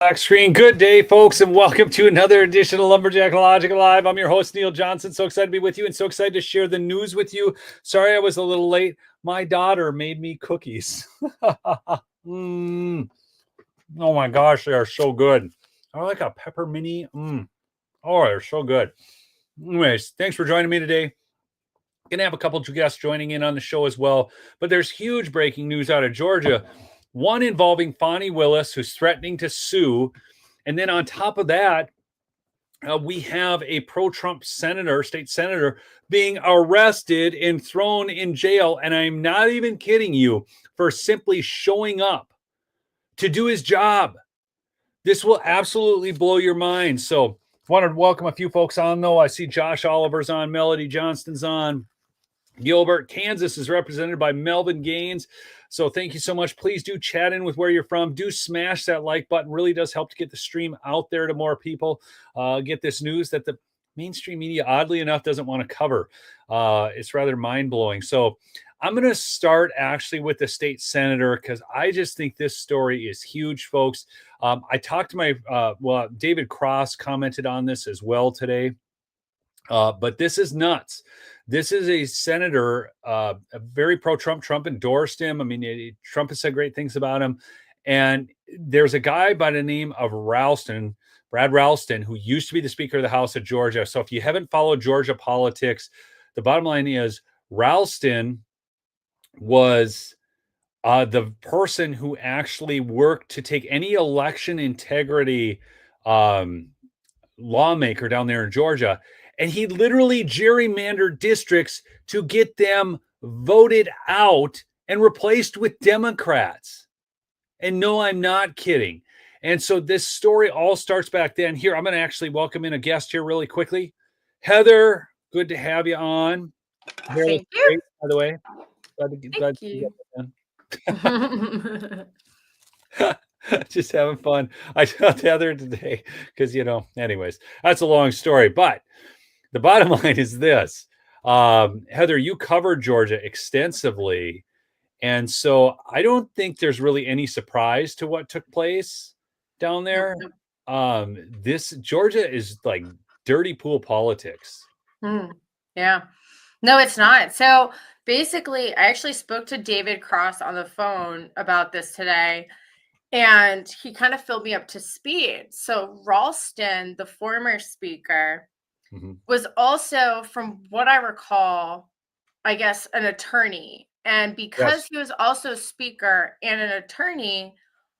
Black screen. Good day, folks, and welcome to another edition of Lumberjack Logic Live. I'm your host, Neil Johnson. So excited to be with you and so excited to share the news with you. Sorry I was a little late. My daughter made me cookies. Oh my gosh, they are so good. I like a peppermint. Oh, they're so good. Anyways, thanks for joining me today. Gonna have a couple of guests joining in on the show as well. But there's huge breaking news out of Georgia. One involving Fani Willis, who's threatening to sue. And then on top of that, we have a pro-Trump senator, state senator, being arrested and thrown in jail. And I'm not even kidding you, for simply showing up to do his job. This will absolutely blow your mind. So I want to welcome a few folks on, though. I see Josh Oliver's on, Melody Johnston's on. Gilbert, Kansas is represented by Melvin Gaines. So thank you so much. Please do chat in with where you're from. Do smash that like button. Really does help to get the stream out there to more people. Get this news that the mainstream media, oddly enough, doesn't want to cover. It's rather mind-blowing. So I'm going to start actually with the state senator because I just think this story is huge, folks. I talked to my, David Cross commented on this as well today. But this is nuts. This is a senator, a very pro-Trump. Trump endorsed him. I mean, Trump has said great things about him. And there's a guy by the name of Brad Ralston, who used to be the Speaker of the House of Georgia. So if you haven't followed Georgia politics, the bottom line is Ralston was the person who actually worked to take any election integrity lawmaker down there in Georgia, and he literally gerrymandered districts to get them voted out and replaced with Democrats. And no, I'm not kidding. And so this story all starts back then. Here, I'm going to actually welcome in a guest here really quickly. Heather, good to have you on. Thank you. Great, by the way. Glad Thank you. Just having fun. I saw Heather today because, anyways, that's a long story. But the bottom line is this. Heather, you covered Georgia extensively. And so I don't think there's really any surprise to what took place down there. This Georgia is like dirty pool politics. Yeah. No, it's not. So basically, I actually spoke to David Cross on the phone about this today. And he kind of filled me up to speed. So Ralston, the former speaker, was also, from what I recall, I guess, an attorney. And because he was also speaker and an attorney,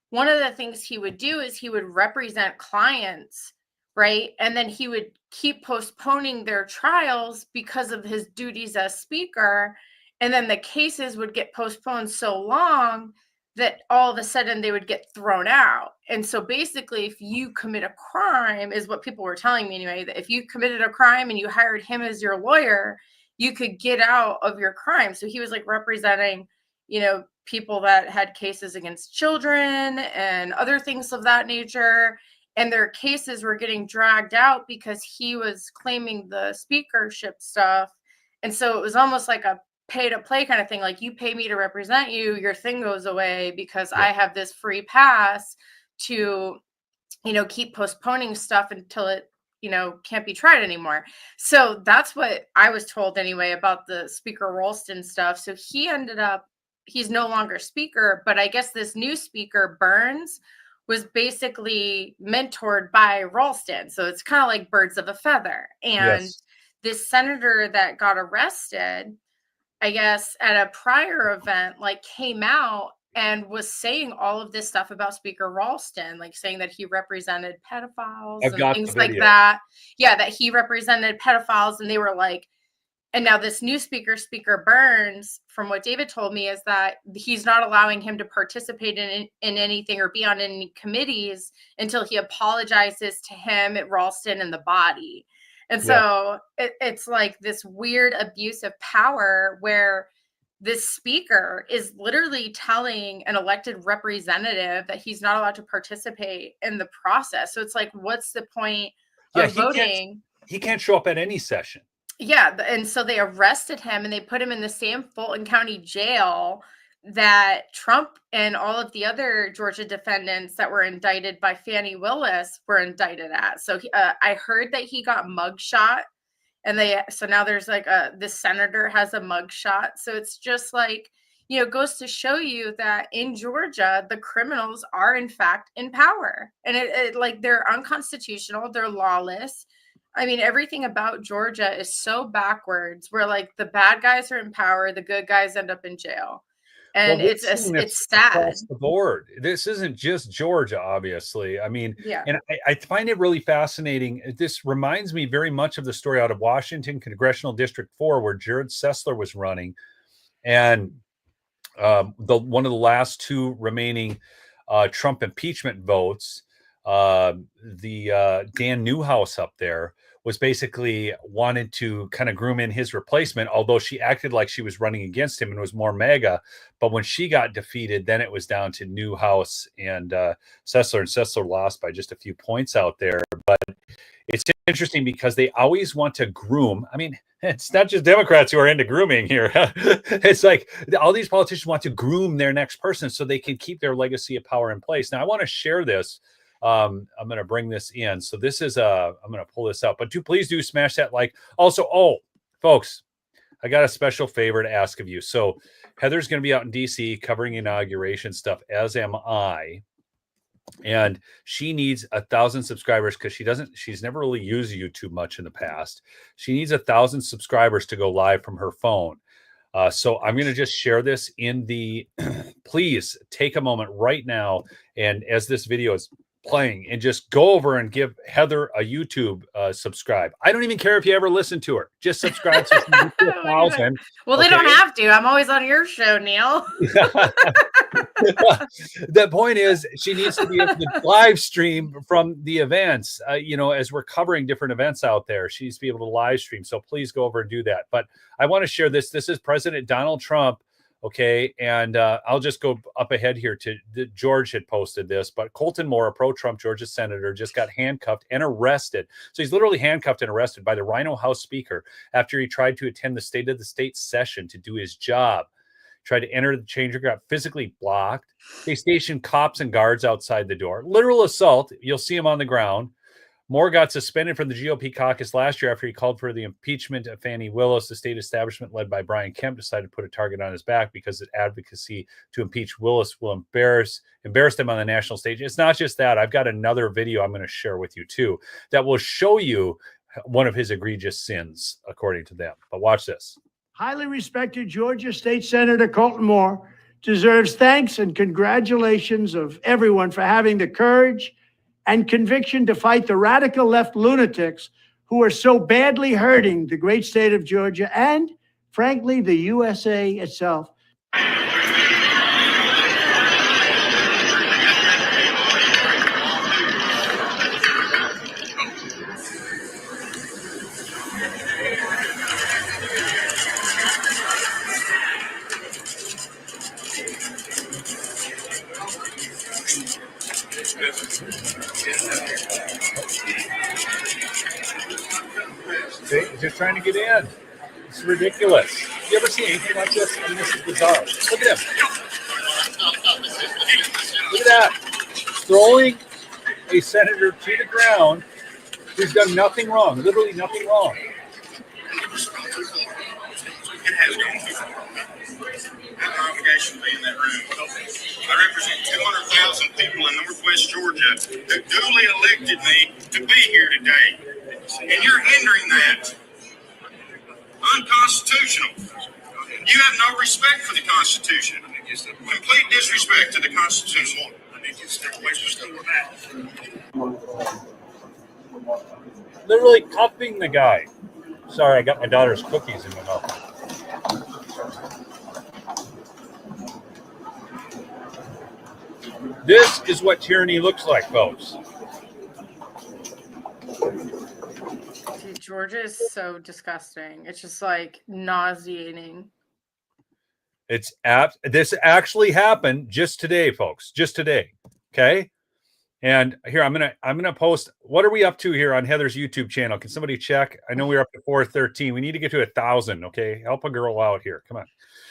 one of the things he would do is he would represent clients, right? And then he would keep postponing their trials because of his duties as speaker. And then the cases would get postponed so long that all of a sudden they would get thrown out. And so basically, if you commit a crime, is what people were telling me anyway, that if you committed a crime and you hired him as your lawyer, you could get out of your crime. So he was like representing, people that had cases against children and other things of that nature. And their cases were getting dragged out because he was claiming the speakership stuff. And so it was almost like a pay to play kind of thing. Like, you pay me to represent you, your thing goes away because I have this free pass to, keep postponing stuff until it, can't be tried anymore. So that's what I was told anyway about the Speaker Ralston stuff. So he's no longer speaker, but I guess this new speaker, Burns, was basically mentored by Ralston. So it's kind of like birds of a feather. And this senator that got arrested, I guess, at a prior event, came out and was saying all of this stuff about Speaker Ralston, saying that he represented pedophiles and things like that. Yeah, that he represented pedophiles. And they were like, and now this new speaker, Speaker Burns, from what David told me, is that he's not allowing him to participate in anything or be on any committees until he apologizes to him, at Ralston, and the body. And so it's like this weird abuse of power where this speaker is literally telling an elected representative that he's not allowed to participate in the process. So it's like, what's the point of voting? He can't show up at any session. Yeah. And so they arrested him and they put him in the same Fulton County jail that Trump and all of the other Georgia defendants that were indicted by Fani Willis were indicted at. So I heard that he got mugshot, and so now there's like this senator has a mugshot. So it's just like, it goes to show you that in Georgia, the criminals are in fact in power, and it like they're unconstitutional, they're lawless. I mean, everything about Georgia is so backwards, where like the bad guys are in power, the good guys end up in jail. And it's sad across the board. This isn't just Georgia, obviously. I mean, yeah. And I find it really fascinating. This reminds me very much of the story out of Washington Congressional District 4, where Jared Sessler was running, and one of the last two remaining Trump impeachment votes, Dan Newhouse up there was basically wanted to kind of groom in his replacement, although she acted like she was running against him and was more MAGA. But when she got defeated, then it was down to Newhouse and Sessler, and Sessler lost by just a few points out there. But it's interesting because they always want to groom. I mean, it's not just Democrats who are into grooming here. It's like all these politicians want to groom their next person so they can keep their legacy of power in place. Now, I want to share this. I'm going to bring this in. So this is I'm going to pull this up, but please do smash that like. Also, folks, I got a special favor to ask of you. So Heather's going to be out in DC covering inauguration stuff, as am I. And she needs 1,000 subscribers because she's never really used YouTube much in the past. She needs 1,000 subscribers to go live from her phone. So I'm going to just share this in the, please take a moment right now. And as this video is playing, and just go over and give Heather a YouTube subscribe. I don't even care if you ever listen to her. Just subscribe to 1,000. Well, they don't have to. I'm always on your show, Neil. The point is, she needs to be able to live stream from the events. As we're covering different events out there, she needs to be able to live stream. So please go over and do that. But I want to share this. This is President Donald Trump. Okay, and I'll just go up ahead here to George had posted this, but Colton Moore, a pro-Trump Georgia senator, just got handcuffed and arrested. So he's literally handcuffed and arrested by the Rhino House Speaker after he tried to attend the State of the State session to do his job. Tried to enter the chamber, got physically blocked. They stationed cops and guards outside the door. Literal assault. You'll see him on the ground. Moore got suspended from the GOP caucus last year after he called for the impeachment of Fani Willis. The state establishment led by Brian Kemp decided to put a target on his back because his advocacy to impeach Willis will embarrass them on the national stage. It's not just that. I've got another video I'm going to share with you too that will show you one of his egregious sins, according to them. But watch this. Highly respected Georgia State Senator Colton Moore deserves thanks and congratulations of everyone for having the courage and conviction to fight the radical left lunatics who are so badly hurting the great state of Georgia and, frankly, the USA itself. Just trying to get in. It's ridiculous. You ever see anything like this? I mean, this is bizarre. Look at him. Look at that. Throwing a senator to the ground who's done nothing wrong, literally nothing wrong. Our obligation to be in that room. I represent 200,000 people in Northwest Georgia who duly elected me to be here today. And you're hindering that. Unconstitutional. You have no respect for the Constitution. Complete disrespect to the Constitution. I need you to step away from that. Literally cuffing the guy. Sorry, I got my daughter's cookies in my mouth. This is what tyranny looks like, folks. Dude, Georgia is so disgusting. It's just like nauseating. This actually happened just today, folks. Just today. Okay. And here I'm gonna post. What are we up to here on Heather's YouTube channel? Can somebody check? I know we're up to 413. We need to get to 1,000. Okay, help a girl out here. Come on.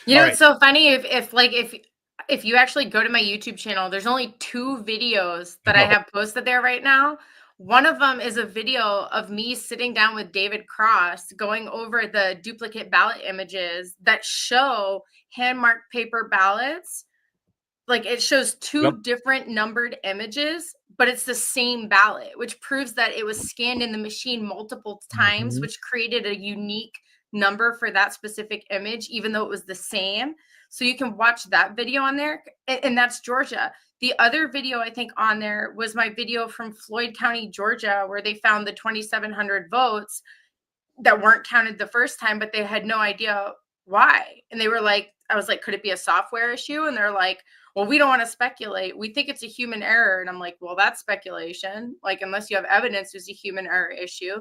You know, All it's so funny if you actually go to my YouTube channel, there's only 2 videos that I have posted there right now. One of them is a video of me sitting down with David Cross going over the duplicate ballot images that show hand-marked paper ballots. Like, it shows 2 different numbered images, but it's the same ballot, which proves that it was scanned in the machine multiple times, which created a unique number for that specific image, even though it was the same. So you can watch that video on there, and that's Georgia. The other video I think on there was my video from Floyd County, Georgia, where they found the 2,700 votes that weren't counted the first time, but they had no idea why. And they were like, I was like, could it be a software issue? And they're like, well, we don't want to speculate. We think it's a human error. And I'm like, well, that's speculation. Like, unless you have evidence, it's a human error issue.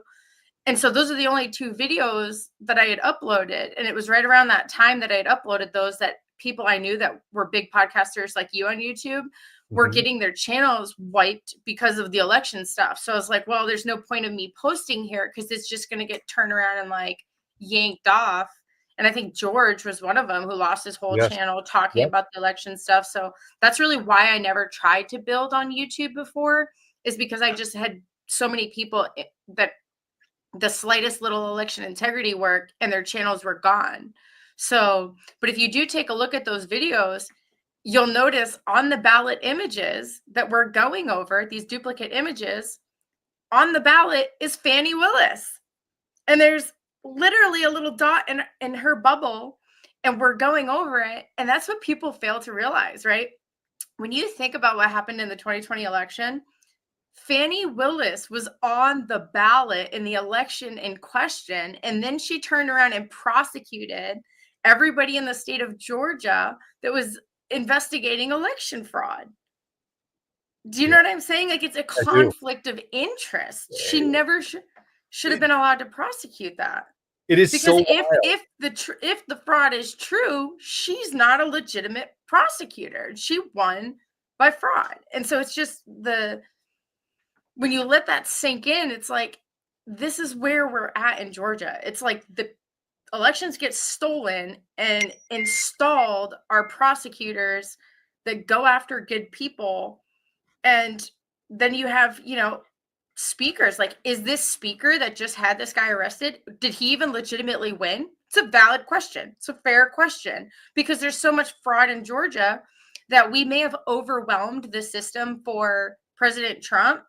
And so those are the only 2 videos that I had uploaded. And it was right around that time that I had uploaded those that people I knew that were big podcasters like you on YouTube were getting their channels wiped because of the election stuff. So I was like, well, there's no point of me posting here because it's just going to get turned around and like yanked off. And I think George was one of them who lost his whole channel talking about the election stuff. So that's really why I never tried to build on YouTube before, is because I just had so many people that the slightest little election integrity work and their channels were gone. So, but if you do take a look at those videos, you'll notice on the ballot images that we're going over, these duplicate images, on the ballot is Fani Willis. And there's literally a little dot in her bubble, and we're going over it. And that's what people fail to realize, right? When you think about what happened in the 2020 election, Fani Willis was on the ballot in the election in question, and then she turned around and prosecuted everybody in the state of Georgia that was investigating election fraud. Do you know what I'm saying? Like, it's a conflict of interest. She never should have been allowed to prosecute that. It is because so if the fraud is true, she's not a legitimate prosecutor. She won by fraud. And so it's just when you let that sink in, it's like, this is where we're at in Georgia. It's like the elections get stolen and installed are prosecutors that go after good people. And then you have, speakers. Like, is this speaker that just had this guy arrested, did he even legitimately win? It's a valid question. It's a fair question, because there's so much fraud in Georgia that we may have overwhelmed the system for President Trump,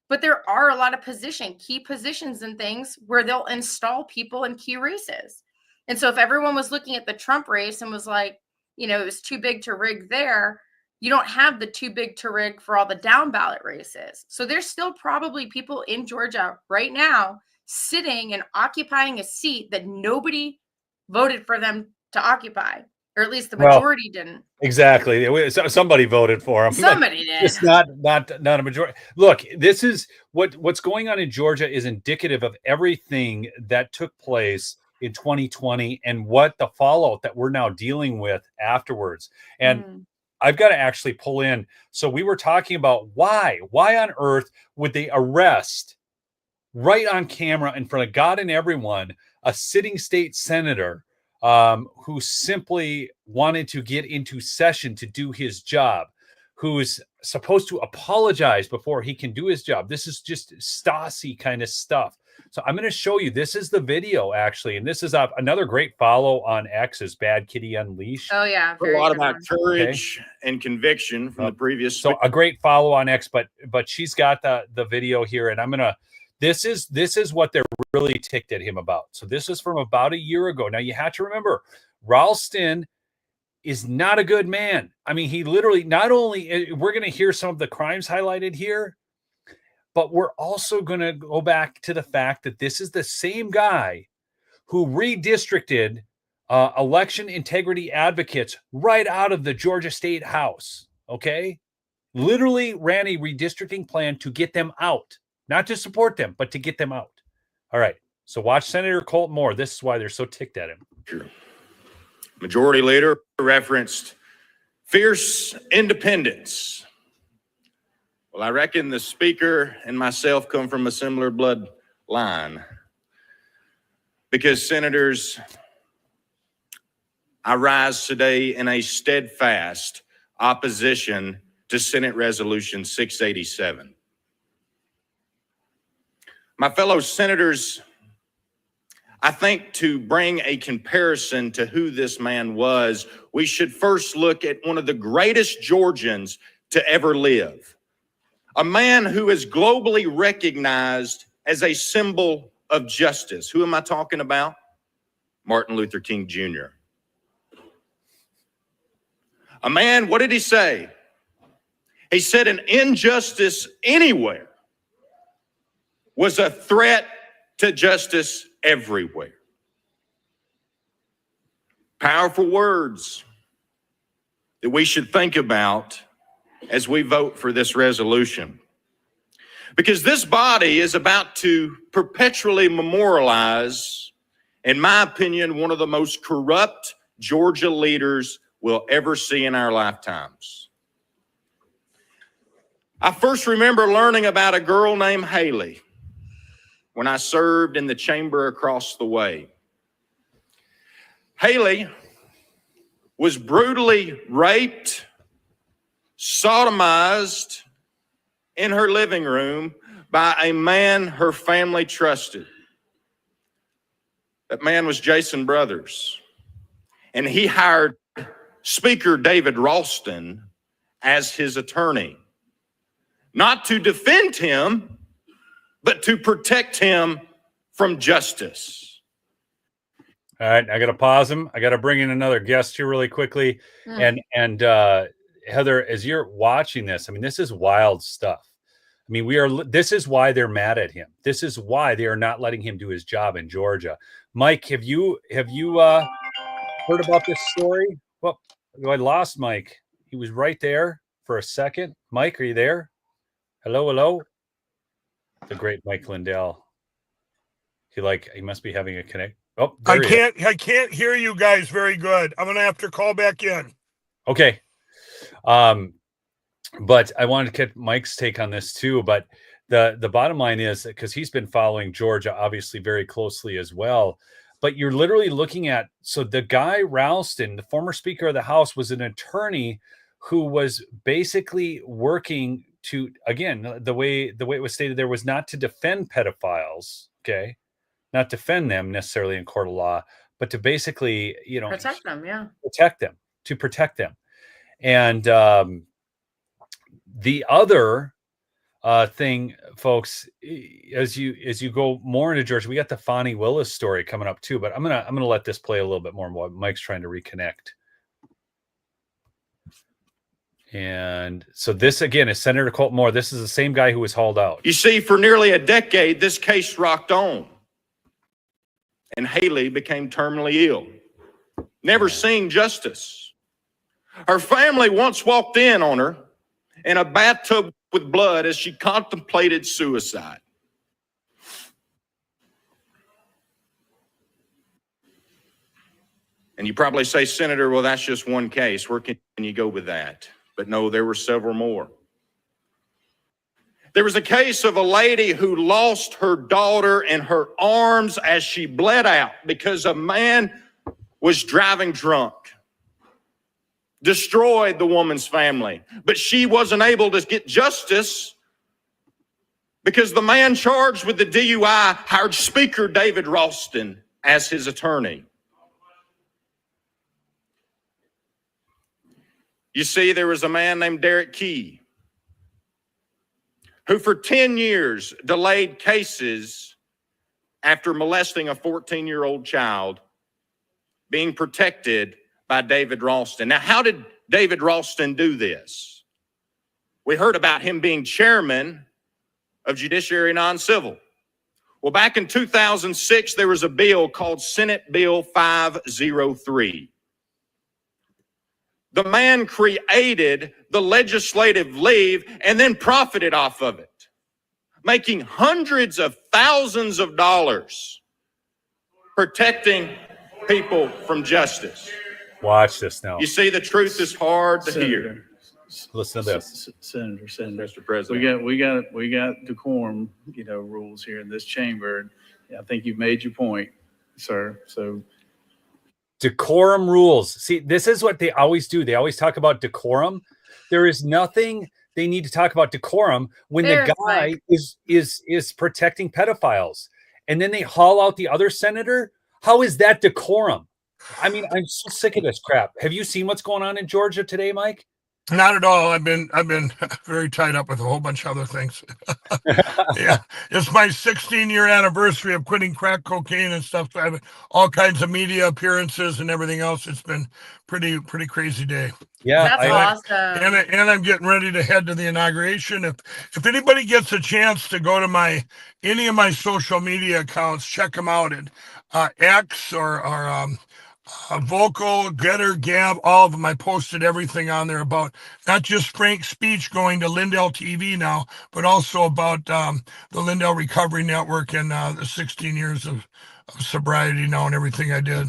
but there are a lot of key positions and things where they'll install people in key races. And so if everyone was looking at the Trump race and was like, it was too big to rig there, you don't have the too big to rig for all the down ballot races. So there's still probably people in Georgia right now sitting and occupying a seat that nobody voted for them to occupy, or at least the majority didn't. Exactly. Somebody voted for him. Somebody did. It's not a majority. Look, this is what's going on in Georgia is indicative of everything that took place in 2020 and what the fallout that we're now dealing with afterwards. And I've got to actually pull in. So we were talking about why on earth would they arrest right on camera in front of God and everyone, a sitting state senator who simply wanted to get into session to do his job, who is supposed to apologize before he can do his job. This is just Stasi kind of stuff. So I'm going to show you. This is the video, actually. And this is another great follow on X is Bad Kitty Unleashed. Oh, yeah. A lot about courage and conviction from the previous. So a great follow on X, but she's got the video here. And I'm going to, this is what they're really ticked at him about. So this is from about a year ago. Now you have to remember, Ralston is not a good man. I mean, he literally, not only, we're going to hear some of the crimes highlighted here, but we're also going to go back to the fact that this is the same guy who redistricted election integrity advocates right out of the Georgia State House, okay? Literally ran a redistricting plan to get them out, not to support them, but to get them out. All right, so watch Senator Colt Moore. This is why they're so ticked at him. Majority Leader referenced fierce independence. Well, I reckon the speaker and myself come from a similar bloodline, because senators, I rise today in a steadfast opposition to Senate Resolution 687. My fellow senators, I think to bring a comparison to who this man was, we should first look at one of the greatest Georgians to ever live. A man who is globally recognized as a symbol of justice. Who am I talking about? Martin Luther King Jr. A man, what did he say? He said an injustice anywhere was a threat to justice everywhere. Powerful words that we should think about as we vote for this resolution. Because this body is about to perpetually memorialize, in my opinion, one of the most corrupt Georgia leaders we'll ever see in our lifetimes. I first remember learning about a girl named Haley when I served in the chamber across the way. Haley was brutally raped, sodomized in her living room by a man her family trusted. That man was Jason Brothers, and he hired Speaker David Ralston as his attorney, not to defend him, but to protect him from justice. All right, I got to pause him. I got to bring in another guest here really quickly. And Heather, as you're watching this, I mean, this is wild stuff. I mean, this is why they're mad at him. This is why they are not letting him do his job in Georgia. Mike, have you heard about this story? Well, I lost Mike. He was right there for a second. Mike, are you there? Hello. The great Mike Lindell. He must be having a connect. Oh, I can't hear you guys very good. I'm gonna have to call back in. Okay. But I wanted to get Mike's take on this too. But the bottom line is, because he's been following Georgia obviously very closely as well. But you're literally looking at, so the guy Ralston, the former Speaker of the House, was an attorney who was basically working to, again, the way it was stated there, was not to defend pedophiles, okay, not defend them necessarily in court of law, but to basically, protect them, to protect them. And the other thing, folks, as you go more into Georgia, we got the Fani Willis story coming up too. But I'm gonna let this play a little bit more while Mike's trying to reconnect. And so this again is Senator Colton Moore. This is the same guy who was hauled out. You see, for nearly a decade, this case rocked on, and Haley became terminally ill, never seeing justice. Her family once walked in on her in a bathtub with blood as she contemplated suicide. And you probably say, Senator, well, that's just one case. Where can you go with that? But no, there were several more. There was a case of a lady who lost her daughter in her arms as she bled out because a man was driving drunk. Destroyed the woman's family. But she wasn't able to get justice because the man charged with the DUI hired Speaker David Ralston as his attorney. You see, there was a man named Derek Key who for 10 years delayed cases after molesting a 14-year-old child being protected by David Ralston. Now, how did David Ralston do this? We heard about him being chairman of Judiciary Non-Civil. Well, back in 2006, there was a bill called Senate Bill 503. The man created the legislative leave and then profited off of it, making hundreds of thousands of dollars protecting people from justice. Watch this now. You see, the truth is hard to hear. Listen to this. Senator, Mr. President. we got decorum, rules here in this chamber. I think you've made your point, sir. So Decorum rules. See, this is what they always do. They always talk about decorum. There is nothing they need to talk about decorum when the guy is protecting pedophiles, and then they haul out the other senator. How is that decorum? I mean, I'm so sick of this crap. Have you seen what's going on in Georgia today, Mike? Not at all. I've been very tied up with a whole bunch of other things. Yeah, it's my 16-year anniversary of quitting crack cocaine and stuff. I have all kinds of media appearances and everything else. It's been pretty crazy day. Yeah, that's awesome. And I'm getting ready to head to the inauguration. If anybody gets a chance to go to any of my social media accounts, check them out at X or Vocal, Getter, Gab, all of them. I posted everything on there about not just Frank's speech going to Lindell TV now, but also about the Lindell Recovery Network and the 16 years of sobriety now and everything I did.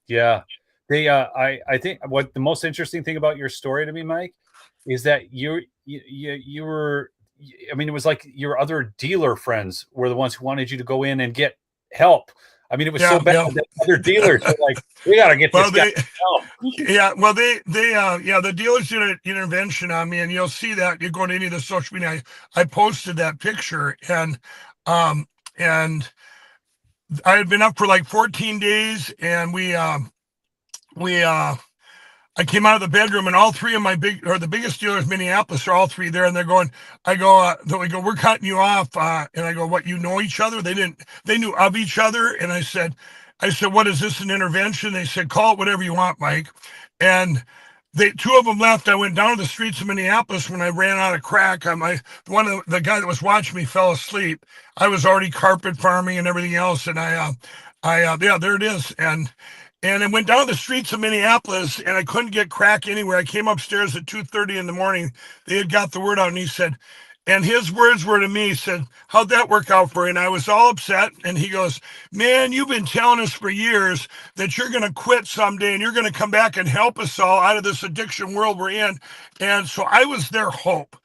Yeah. I think what the most interesting thing about your story to me, Mike, is that you were, I mean, it was like your other dealer friends were the ones who wanted you to go in and get help. I mean, it was so bad that other dealers were like, we got to get this guy help. Yeah, well, the dealers did an intervention on me, and you'll see that. You go to any of the social media, I posted that picture, and I had been up for like 14 days, and I came out of the bedroom, and all three of the biggest dealers, Minneapolis, are all three there, and they go, we're cutting you off, and I go, what, you know each other? They knew of each other, and I said, what is this, an intervention? They said, call it whatever you want, Mike. And two of them left. I went down to the streets of Minneapolis when I ran out of crack. The guy that was watching me fell asleep. I was already carpet farming and everything else, and there it is, and I went down the streets of Minneapolis, and I couldn't get crack anywhere. I came upstairs at 2:30 in the morning. They had got the word out, and he said, and his words were to me, he said, how'd that work out for you? And I was all upset. And he goes, man, you've been telling us for years that you're going to quit someday, and you're going to come back and help us all out of this addiction world we're in. And so I was their hope.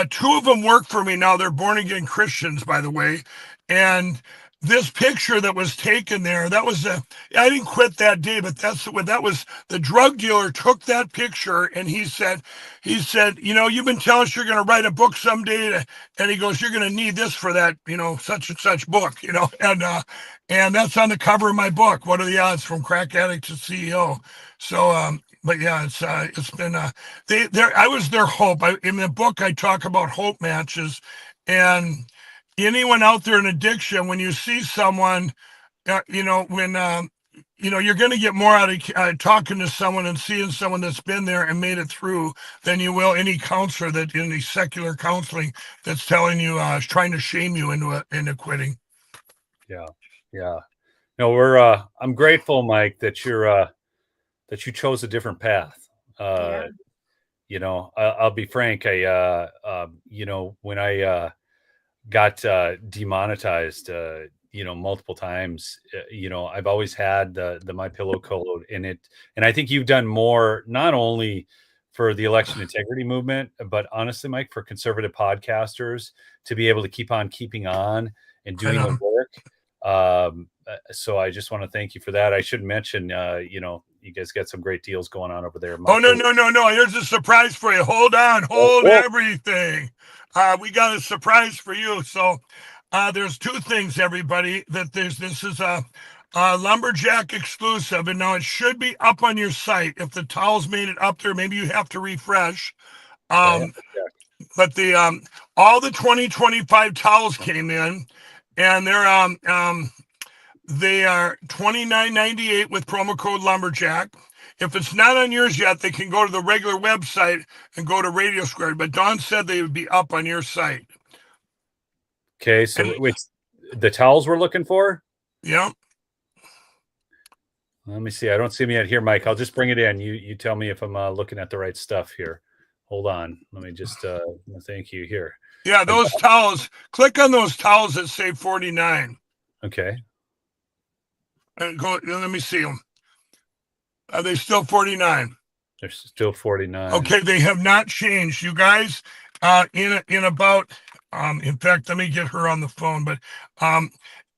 Two of them work for me now. They're born-again Christians, by the way. And this picture that was taken there, I didn't quit that day, but that was the drug dealer took that picture, and he said, you've been telling us you're going to write a book someday, and he goes, you're going to need this for that, such and such book, and that's on the cover of my book. What are the odds? From crack addict to CEO. So, but yeah, it's been, I was their hope. In the book, I talk about hope matches, and anyone out there in addiction, when you see someone, you're going to get more out of talking to someone and seeing someone that's been there and made it through than you will any counselor that in the secular counseling that's telling you, trying to shame you into quitting. Yeah. No, I'm grateful, Mike, that you chose a different path. I'll be frank. When I got demonetized, multiple times, I've always had the MyPillow code in it. And I think you've done more, not only for the election integrity movement, but honestly, Mike, for conservative podcasters to be able to keep on keeping on and doing the work. So I just want to thank you for that. I should mention, you guys got some great deals going on over there. Oh, no. Here's a surprise for you. Hold on. Everything. We got a surprise for you. So there's two things, everybody, that this is a Lumberjack exclusive, and now it should be up on your site. If the towels made it up there, maybe you have to refresh. But all the 2025 towels came in, and they are $29.98 with promo code Lumberjack. If it's not on yours yet, they can go to the regular website and go to Radio Squared. But Dawn said they would be up on your site. Okay, so the towels we're looking for? Yeah. Let me see. I don't see them yet here, Mike. I'll just bring it in. You tell me if I'm looking at the right stuff here. Hold on. Let me just thank you here. Yeah, those towels. Click on those towels that say 49. Okay. And let me see them. Are they still 49? They're still 49. Okay, they have not changed. You guys, in about, in fact, let me get her on the phone, but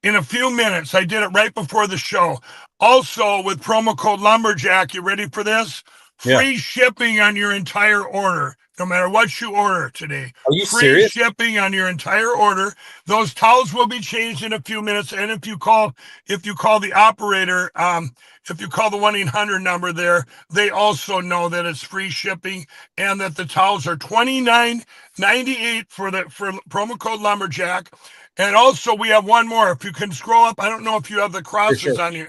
in a few minutes, I did it right before the show. Also, with promo code Lumberjack, you ready for this? Yeah. Free shipping on your entire order, no matter what you order today. Are you Free serious? shipping on your entire order. Those towels will be changed in a few minutes. And if you call the operator, if you call the 1-800 number there, they also know that it's free shipping and that the towels are $29.98 for promo code Lumberjack. And also, we have one more. If you can scroll up, I don't know if you have the crosses on your.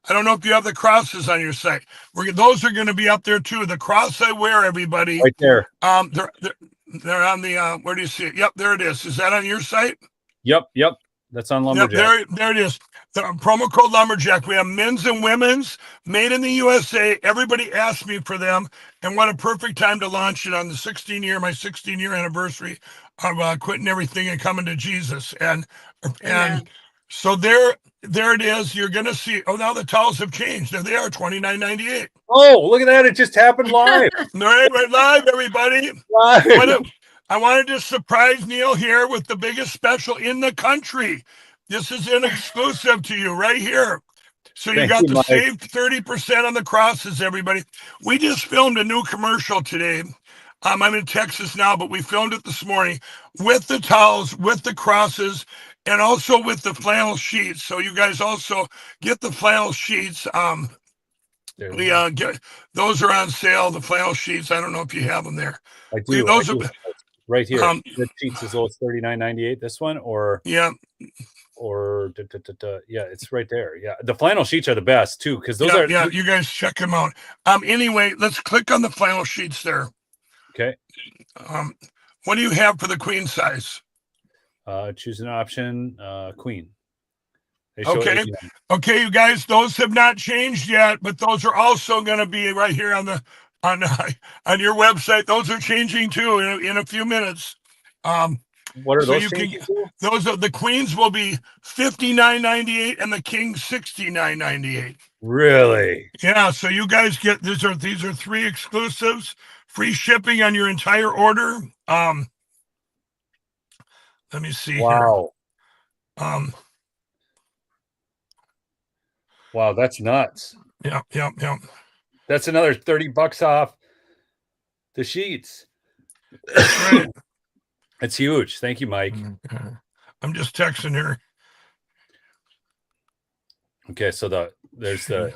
I don't know if you have the crosses on your site. Those are going to be up there too. The cross I wear, everybody. Right there. They're on the. Where do you see it? Yep, there it is. Is that on your site? Yep. That's on Lumberjack. Yep, there it is. The promo code Lumberjack. We have men's and women's, made in the USA. Everybody asked me for them, and what a perfect time to launch it on the my 16-year anniversary of quitting everything and coming to Jesus. And so there it is. You're gonna see. Oh, now the towels have changed. There they are, $29.98. Oh, look at that! It just happened live. Right live, everybody. Live. I wanted to surprise Neil here with the biggest special in the country. This is an exclusive to you right here. So you got the saved 30% on the crosses, everybody. We just filmed a new commercial today. I'm in Texas now, but we filmed it this morning with the towels, with the crosses, and also with the flannel sheets. So you guys also get the flannel sheets. Those are on sale. The flannel sheets. I don't know if you have them there. I do. Right here. The sheets as low as $39.98. This one, or yeah, it's right there. Yeah, the flannel sheets are the best too, because those are. Yeah, you guys check them out. Anyway, let's click on the flannel sheets there. Okay. What do you have for the queen size? Choose an option. Queen. Okay, you guys. Those have not changed yet, but those are also going to be right here on your website. Those are changing too in a few minutes. What are those changing to? Those are the queens will be $59.98 and the king $69.98. Really? Yeah. So you guys get these are 3 exclusives, free shipping on your entire order. Let me see. Wow. Here. Wow, that's nuts. Yeah. That's another $30 off the sheets. That's right. That's huge. Thank you, Mike. I'm just texting her. Okay, so there's the.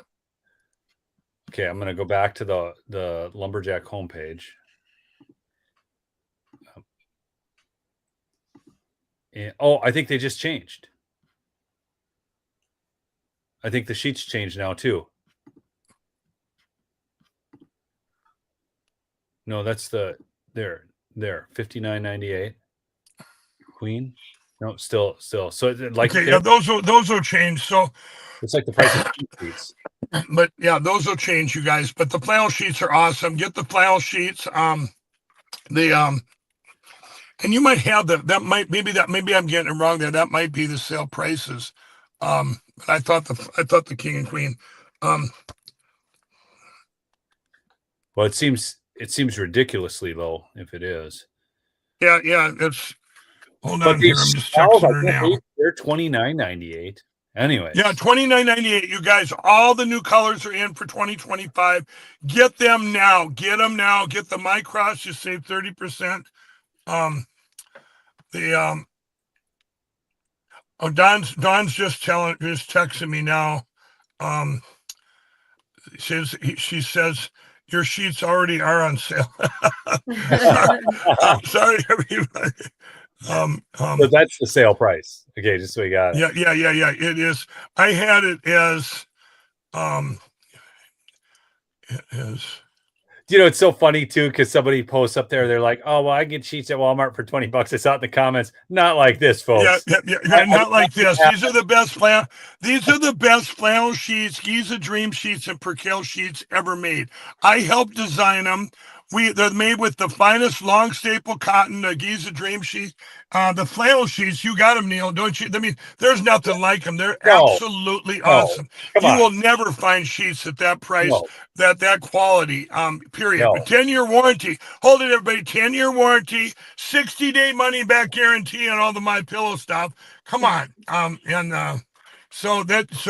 Okay, I'm gonna go back to the Lumberjack homepage. And I think they just changed. I think the sheets changed now too. No, that's there $59.98. Queen. No, still. So like those will change. So it's like the price of sheets. But yeah, those will change, you guys. But the flannel sheets are awesome. Get the flannel sheets. And you might have maybe I'm getting it wrong there. That might be the sale prices. But I thought the king and queen. Well, it seems ridiculously low if it is. Yeah, it's. Hold on here. I'm just texting her now. They're $29.98. Anyway. Yeah, $29.98. You guys, all the new colors are in for 2025. Get them now. Get them now. Get the My Cross. You save 30%. Don's just texting me now. She says your sheets already are on sale. Sorry, everybody. So that's the sale price. Okay, just so we got it. Yeah. It is. I had it as it is. It's so funny too, because somebody posts up there, they're like, "Oh, well, I get sheets at Walmart for $20." I saw it in the comments. Not like this, folks. Yeah, not like this. These are the best flannel. These are the best flannel sheets, Giza Dream sheets, and Percale sheets ever made. I helped design them. They're made with the finest long staple cotton, the Giza Dream sheet. The flannel sheets, you got them, Neil, don't you? I mean, there's nothing like them. They're absolutely awesome. You will never find sheets at that price, that quality, period. But 10-year warranty. Hold it, everybody. 10-year warranty, 60-day money-back guarantee on all the MyPillow stuff. Come on. So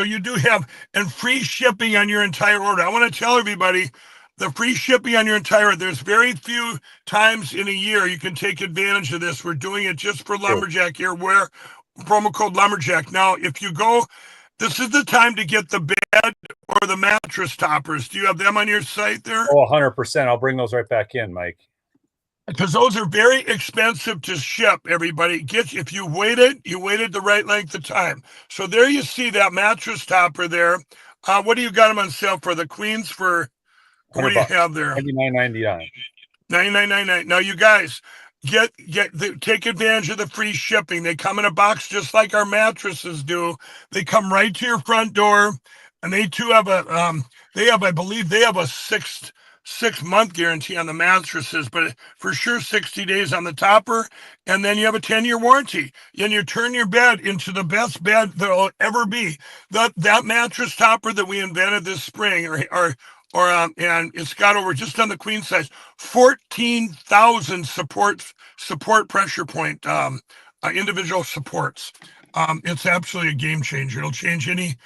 you do have, and free shipping on your entire order. I want to tell everybody the free shipping on your entire, there's very few times in a year you can take advantage of this. We're doing it just for Lumberjack here, where promo code Lumberjack. Now, if you go, this is the time to get the bed or the mattress toppers. Do you have them on your site there? Oh, 100%. I'll bring those right back in, Mike. Because those are very expensive to ship, everybody. If you waited the right length of time. So there you see that mattress topper there. What do you got them on sale for? The queens for, what do you have there? $99.99. $99.99. Now, you guys, take advantage of the free shipping. They come in a box just like our mattresses do. They come right to your front door, and they too have I believe they have a six-month guarantee on the mattresses, but for sure 60 days on the topper, and then you have a 10-year warranty. And you turn your bed into the best bed there'll ever be. That mattress topper that we invented this spring, and it's got over, just on the queen size, 14,000 support pressure point individual supports. It's absolutely a game changer. It'll change any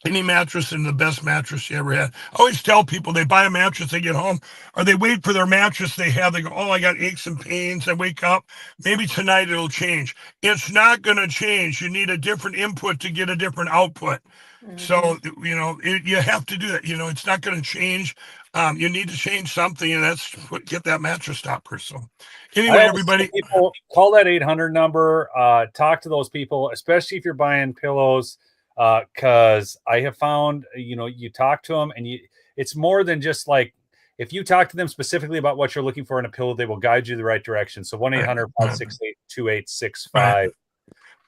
mattress, and the best mattress you ever had. I always tell people, they buy a mattress, they get home, or they wait for their mattress they have. They go, oh, I got aches and pains. I wake up, maybe tonight it'll change. It's not going to change. You need a different input to get a different output. Mm-hmm. So, you have to do that. It's not going to change. You need to change something, and that's get that mattress topper. So anyway, everybody, people call that 800 number. Talk to those people, especially if you're buying pillows. Because I have found, you talk to them, and it's more than just like, if you talk to them specifically about what you're looking for in a pillow, they will guide you the right direction. So 1-800-568-2865.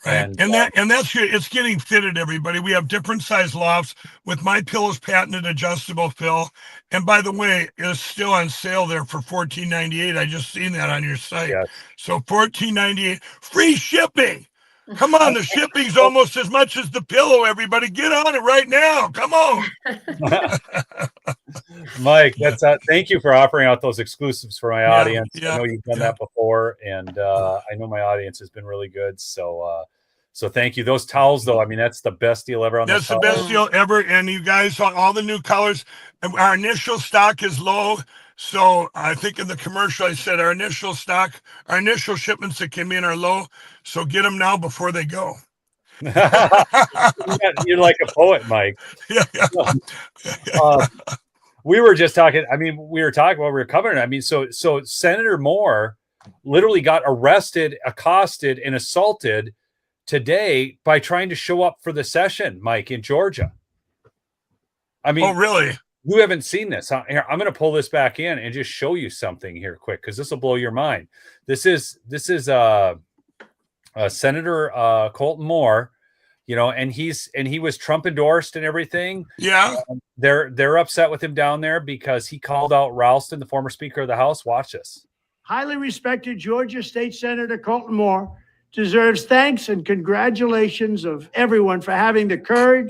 Right. And that's good. It's getting fitted, everybody. We have different size lofts with MyPillow's patented adjustable fill. And by the way, it's still on sale there for $14.98. I just seen that on your site. Yes. So $14.98, free shipping. Come on, the shipping's almost as much as the pillow, everybody. Get on it right now. Come on. Mike, that's thank you for offering out those exclusives for my audience. I know you've done that before, and I know my audience has been really good. So thank you. Those towels, though, I mean, that's the best deal ever on That's the best deal ever. And you guys, all the new colors, our initial stock is low. So I think in the commercial, I said our initial shipments that came in are low. So get them now before they go. You're like a poet, Mike. Yeah. We were just talking. I mean, we were talking while we were covering it. I mean, so Senator Moore literally got arrested, accosted, and assaulted today by trying to show up for the session, Mike, in Georgia. I mean, oh, really? You haven't seen this. Here, I'm going to pull this back in and just show you something here quick, because this will blow your mind. This is Senator Colton Moore, and he was Trump endorsed and everything. Yeah. They're upset with him down there because he called out Ralston, the former Speaker of the House. Watch this. Highly respected Georgia State Senator Colton Moore deserves thanks and congratulations of everyone for having the courage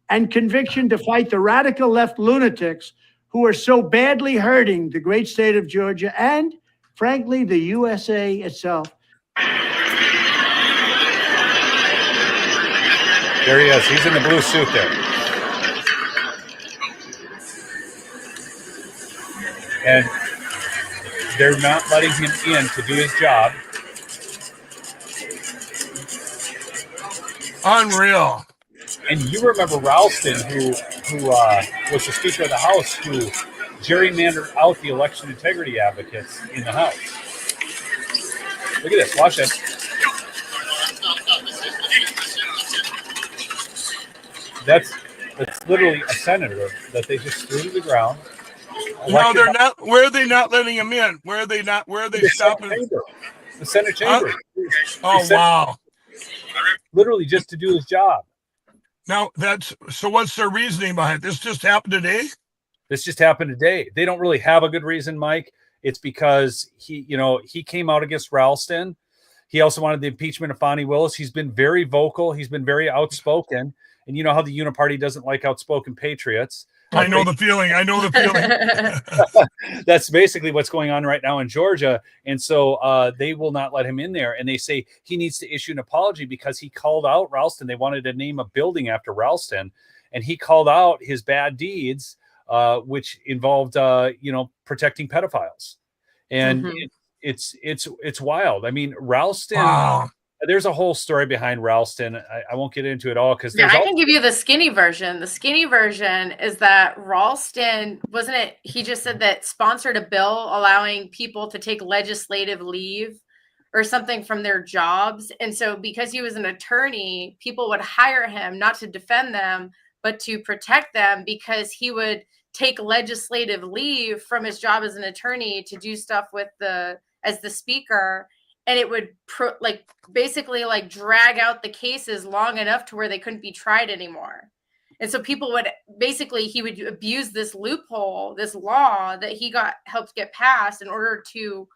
and conviction to fight the radical left lunatics who are so badly hurting the great state of Georgia and, frankly, the USA itself. There he is. He's in the blue suit there. And they're not letting him in to do his job. Unreal. And you remember Ralston, who was the Speaker of the House, who gerrymandered out the election integrity advocates in the House. Look at this. Watch this. That's literally a senator that they just threw to the ground. No, they're not. Where are they not letting him in? Where are they stopping? The Senate chamber. Oh, wow. Literally just to do his job. Now, so what's their reasoning behind it? This just happened today? This just happened today. They don't really have a good reason, Mike. It's because he came out against Ralston. He also wanted the impeachment of Fani Willis. He's been very vocal. He's been very outspoken. And you know how the Uniparty doesn't like outspoken patriots. I know the feeling. I know the feeling. That's basically what's going on right now in Georgia. And so they will not let him in there. And they say he needs to issue an apology because he called out Ralston. They wanted to name a building after Ralston. And he called out his bad deeds, which involved, protecting pedophiles. And it's wild. I mean, Ralston, Wow. there's a whole story behind Ralston. I won't get into it all because I can give you the skinny version. The skinny version is that Ralston, wasn't it? He just said that sponsored a bill allowing people to take legislative leave or something from their jobs. And so because he was an attorney, people would hire him not to defend them, but to protect them, because he would take legislative leave from his job as an attorney to do stuff with as the speaker. And it would basically drag out the cases long enough to where they couldn't be tried anymore. And so people would he would abuse this loophole, this law that he helped get passed in order to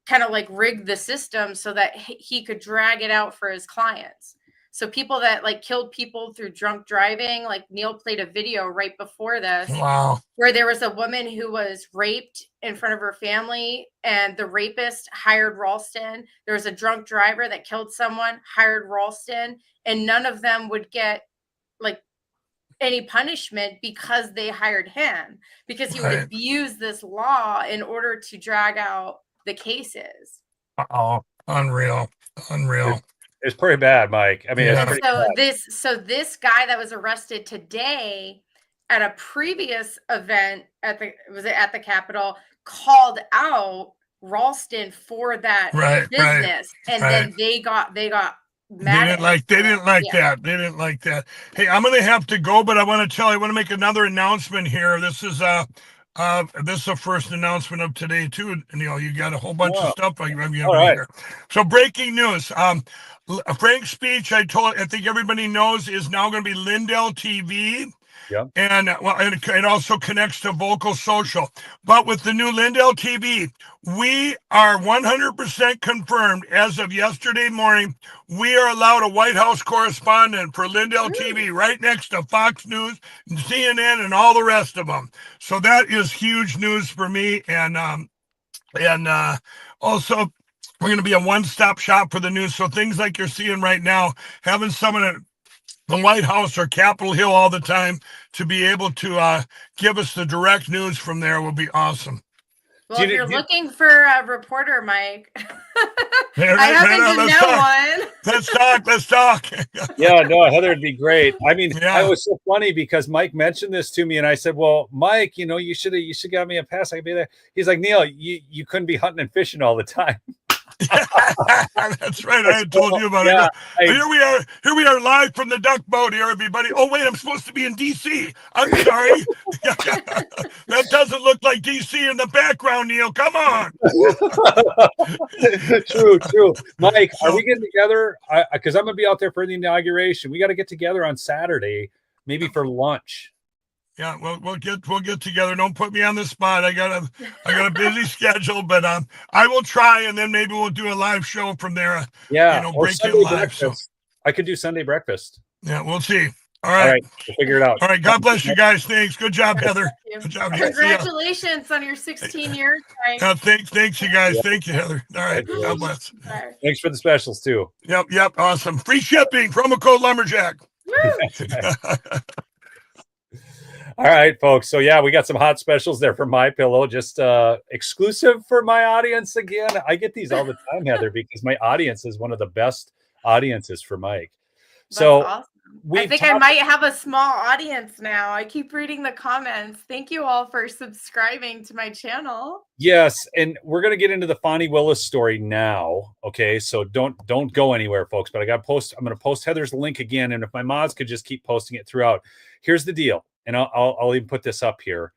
kind of rig the system so that he could drag it out for his clients. So people that killed people through drunk driving, Neil played a video right before this, Wow, where there was a woman who was raped in front of her family, and the rapist hired Ralston. There was a drunk driver that killed someone, hired Ralston, and none of them would get any punishment because they hired him, because he would abuse this law in order to drag out the cases. Unreal. It's pretty bad, Mike. I mean, this guy that was arrested today at a previous event at the Capitol called out Ralston for that business, and then they got mad. They didn't like that. Hey, I'm gonna have to go, but I want to make another announcement here. This is the first announcement of today too. Neil, you got a whole bunch of stuff here. So breaking news. Frank's speech, I think everybody knows, is now going to be Lindell TV. Yeah. And it also connects to Vocal Social. But with the new Lindell TV, we are 100% confirmed as of yesterday morning. We are allowed a White House correspondent for Lindell TV right next to Fox News, CNN, and all the rest of them. So that is huge news for me. And also, we're going to be a one-stop shop for the news. So things like you're seeing right now, having someone at the White House or Capitol Hill all the time to be able to give us the direct news from there will be awesome. Well, if you're looking for a reporter, Mike, I happen to know one. Let's talk. Yeah, no, Heather, it'd be great. I mean, it was so funny because Mike mentioned this to me, and I said, "Well, Mike, you should got me a pass. I could be there." He's like, "Neil, you couldn't be hunting and fishing all the time." That's right. I had told you about it. Here we are live from the duck boat here, everybody. Oh wait, I'm supposed to be in DC. I'm sorry. That doesn't look like DC in the background, Neil. Come on. True. Mike, are we getting together? Because I'm gonna be out there for the inauguration. We got to get together on Saturday, maybe for lunch. Yeah, we'll get together. Don't put me on the spot. I got a busy schedule, but I will try, and then maybe we'll do a live show from there. Or Sunday breakfast. I could do Sunday breakfast. Yeah, we'll see. All right, we'll figure it out. All right, God bless you guys. Thanks. Good job, Heather. Good job. Congratulations on your 16 years. Thanks, you guys. Thank you, Heather. All right, God bless. Thanks for the specials too. Yep, awesome. Free shipping. Promo code Lumberjack. All right, folks. So we got some hot specials there for MyPillow, just exclusive for my audience. Again, I get these all the time, Heather, because my audience is one of the best audiences for Mike. That's awesome. I think I might have a small audience now. I keep reading the comments. Thank you all for subscribing to my channel. Yes, and we're gonna get into the Fani Willis story now. Okay, so don't go anywhere, folks. But I'm gonna post Heather's link again, and if my mods could just keep posting it throughout. Here's the deal. And I'll even put this up here.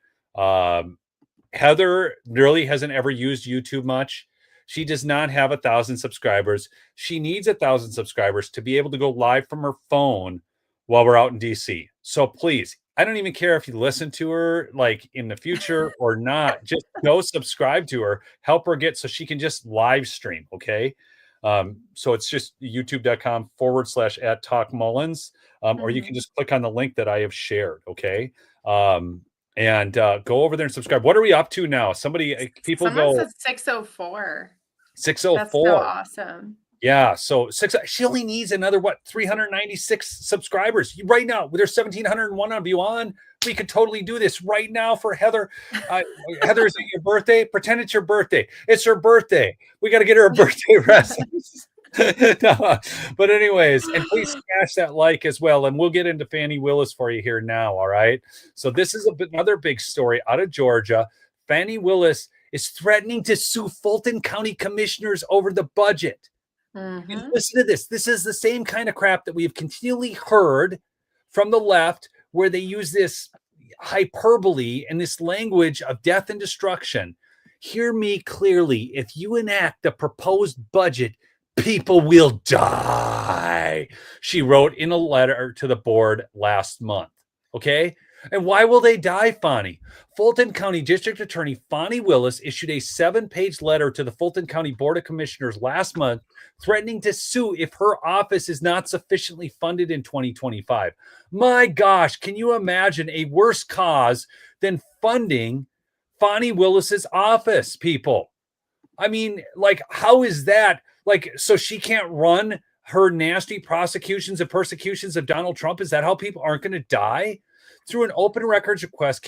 Heather really hasn't ever used YouTube much. She does not have 1,000 subscribers. She needs 1,000 subscribers to be able to go live from her phone while we're out in DC. So please, I don't even care if you listen to her in the future or not. Just go subscribe to her. Help her so she can just live stream. Okay. So it's just youtube.com/@TalkMullins. Or you can just click on the link that I have shared. Okay. And go over there and subscribe. What are we up to now? People Someone go said 604. 604. That's so awesome. Yeah, so she only needs another 396 subscribers right now. There's 1,701 of you on. We could totally do this right now for Heather. Heather, is it your birthday? Pretend it's your birthday. It's her birthday. We got to get her a birthday present. No, but anyways, and please smash that like as well, and we'll get into Fani Willis for you here now. All right. So this is another big story out of Georgia. Fani Willis is threatening to sue Fulton County commissioners over the budget. Mm-hmm. Listen to this. This is the same kind of crap that we have continually heard from the left, where they use this hyperbole and this language of death and destruction. Hear me clearly. If you enact the proposed budget, people will die, she wrote in a letter to the board last month. Okay. And why will they die, Fani? Fulton County District Attorney Fani Willis issued a 7-page letter to the Fulton County Board of Commissioners last month, threatening to sue if her office is not sufficiently funded in 2025. My gosh, can you imagine a worse cause than funding Fani Willis's office, people? I mean, like, how is that? Like, so she can't run her nasty prosecutions and persecutions of Donald Trump? Is that how people aren't going to die? Through an open records request,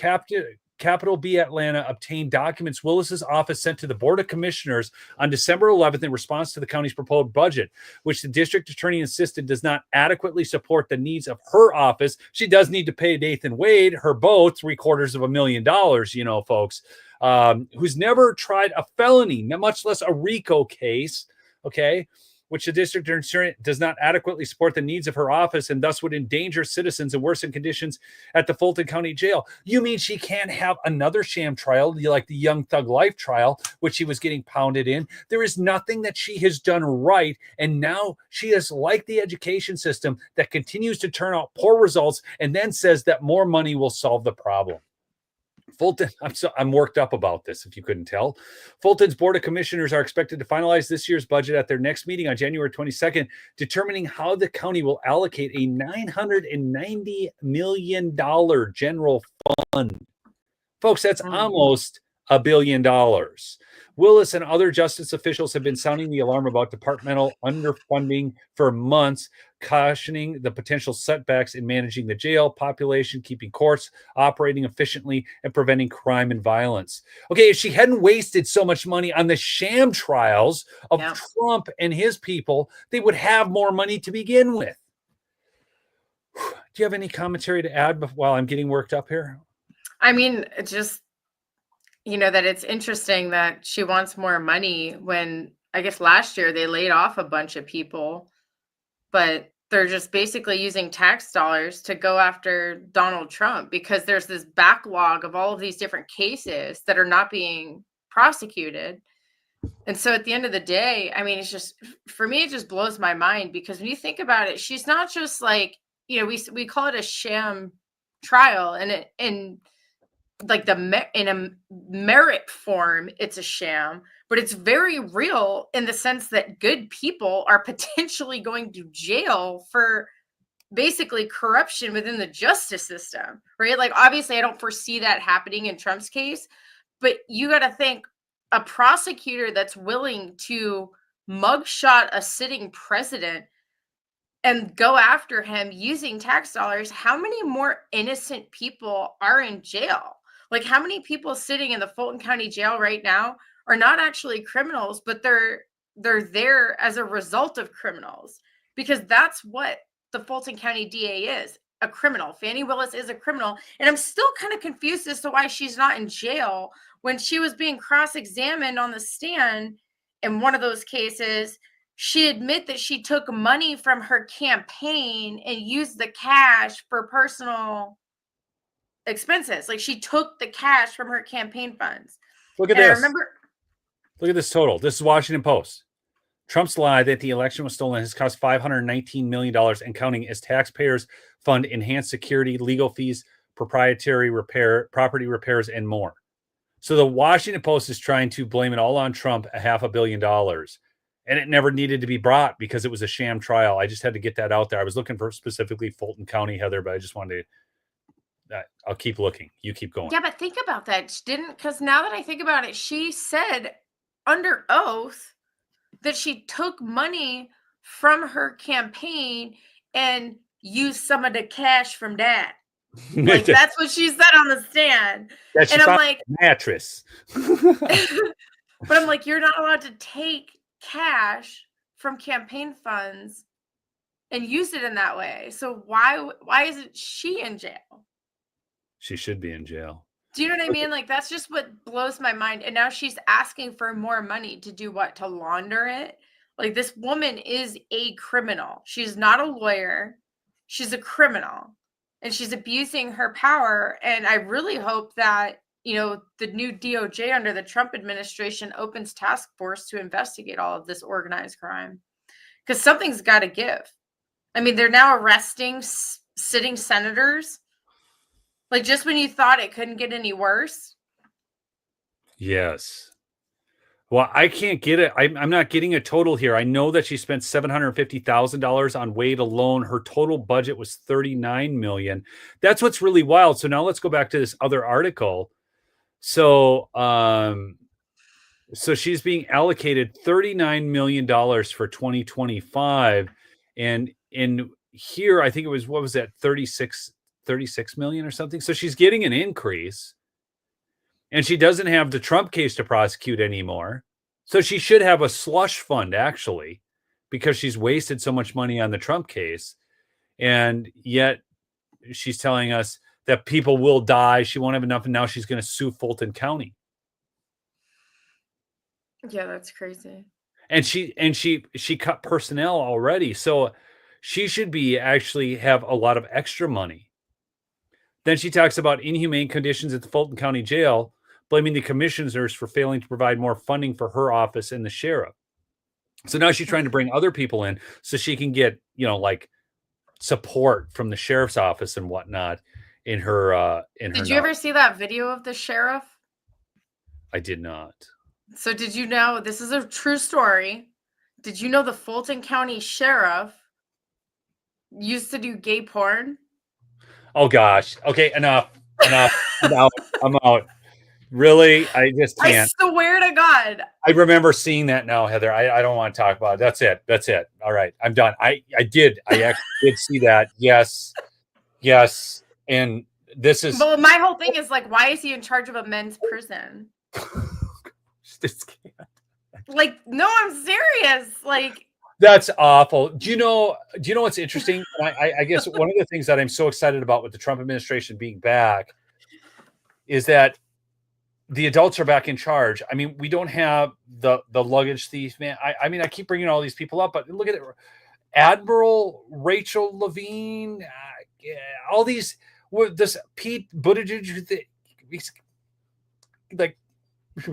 Capital B Atlanta obtained documents Willis's office sent to the Board of Commissioners on December 11th in response to the county's proposed budget, which the district attorney insisted does not adequately support the needs of her office. She does need to pay Nathan Wade, her beau, $750,000, you know, folks, who's never tried a felony, much less a RICO case, okay, which the district attorney does not adequately support the needs of her office and thus would endanger citizens and worsen conditions at the Fulton County Jail. You mean she can't have another sham trial like the Young Thug Life trial, which she was getting pounded in? There is nothing that she has done right, and now she is like the education system that continues to turn out poor results and then says that more money will solve the problem. Fulton, I'm worked up about this, if you couldn't tell. Fulton's Board of Commissioners are expected to finalize this year's budget at their next meeting on January 22nd, determining how the county will allocate a $990 million general fund. Folks, that's almost $1 billion. Willis and other justice officials have been sounding the alarm about departmental underfunding for months, cautioning the potential setbacks in managing the jail population, keeping courts operating efficiently, and preventing crime and violence. Okay, if she hadn't wasted so much money on the sham trials of Trump and his people, they would have more money to begin with. Do you have any commentary to add while I'm getting worked up here? I mean, just, you know, that it's interesting that she wants more money when I guess last year they laid off a bunch of people, but they're just basically using tax dollars to go after Donald Trump because there's this backlog of all of these different cases that are not being prosecuted. And so at the end of the day, I mean, it's just, for me, it just blows my mind because when you think about it, she's not just like, you know, we call it a sham trial, and like in a merit form, it's a sham, but it's very real in the sense that good people are potentially going to jail for basically corruption within the justice system, right? Like, obviously, I don't foresee that happening in Trump's case, but you got to think a prosecutor that's willing to mugshot a sitting president and go after him using tax dollars, how many more innocent people are in jail? Like, how many people sitting in the Fulton County Jail right now are not actually criminals, but they're there as a result of criminals? Because that's what the Fulton County DA is, a criminal. Fani Willis is a criminal. And I'm still kind of confused as to why she's not in jail when she was being cross-examined on the stand in one of those cases. She admitted that she took money from her campaign and used the cash for personal expenses. Like, she took the cash from her campaign funds. Look at this. Look at this total. This is Washington Post. Trump's lie that the election was stolen has cost $519 million and counting as taxpayers fund enhanced security, legal fees, proprietary property repairs, and more. So the Washington Post is trying to blame it all on Trump, $500 million. And it never needed to be brought because it was a sham trial. I just had to get that out there. I was looking for specifically Fulton County, Heather, but I just wanted to I'll keep looking. You keep going. Yeah, but think about that. She didn't, because now that I think about it, she said under oath that she took money from her campaign and used some of the cash from that. Like, that's what she said on the stand. That And I'm like, mattress. but I'm like, you're not allowed to take cash from campaign funds and use it in that way. So why isn't she in jail? She should be in jail. Do you know what I mean? Like, that's just what blows my mind. And now she's asking for more money to do what? To launder it? Like, this woman is a criminal. She's not a lawyer. She's a criminal. And she's abusing her power. And I really hope that, you know, the new DOJ under the Trump administration opens task force to investigate all of this organized crime. Because something's got to give. I mean, they're now arresting sitting senators. Like, just when you thought it couldn't get any worse. Yes. Well, I can't get it. I'm not getting a total here. I know that she spent $750,000 on Wade alone. Her total budget was $39 million. That's what's really wild. So now let's go back to this other article. So, so she's being allocated $39 million for 2025. And in here, I think it was, what was that? 36 million or something. So she's getting an increase. And she doesn't have the Trump case to prosecute anymore. So she should have a slush fund, actually, because she's wasted so much money on the Trump case. And yet she's telling us that people will die. She won't have enough. And now she's going to sue Fulton County. Yeah, that's crazy. And she cut personnel already. So she should be actually have a lot of extra money. Then she talks about inhumane conditions at the Fulton County Jail, blaming the commissioners for failing to provide more funding for her office and the sheriff. So now she's trying to bring other people in so she can get, you know, like support from the sheriff's office and whatnot in her. Did you ever see that video of the sheriff? I did not. So did you know, this is a true story. Did you know the Fulton County sheriff used to do gay porn? Oh gosh. Okay. Enough. I'm out. Really? I just can't. I swear to God. I remember seeing that now, Heather. I don't want to talk about it. That's it. All right. I'm done. I actually did see that. Yes. And this is. Well, my whole thing is like, why is he in charge of a men's prison? Just can't. Like, no, I'm serious. Like, that's awful. Do you know what's interesting? I guess one of the things that I'm so excited about with the Trump administration being back is that the adults are back in charge. I mean, we don't have the luggage thief, man. I mean, I keep bringing all these people up, but look at it. Admiral Rachel Levine, all these, this Pete Buttigieg, like,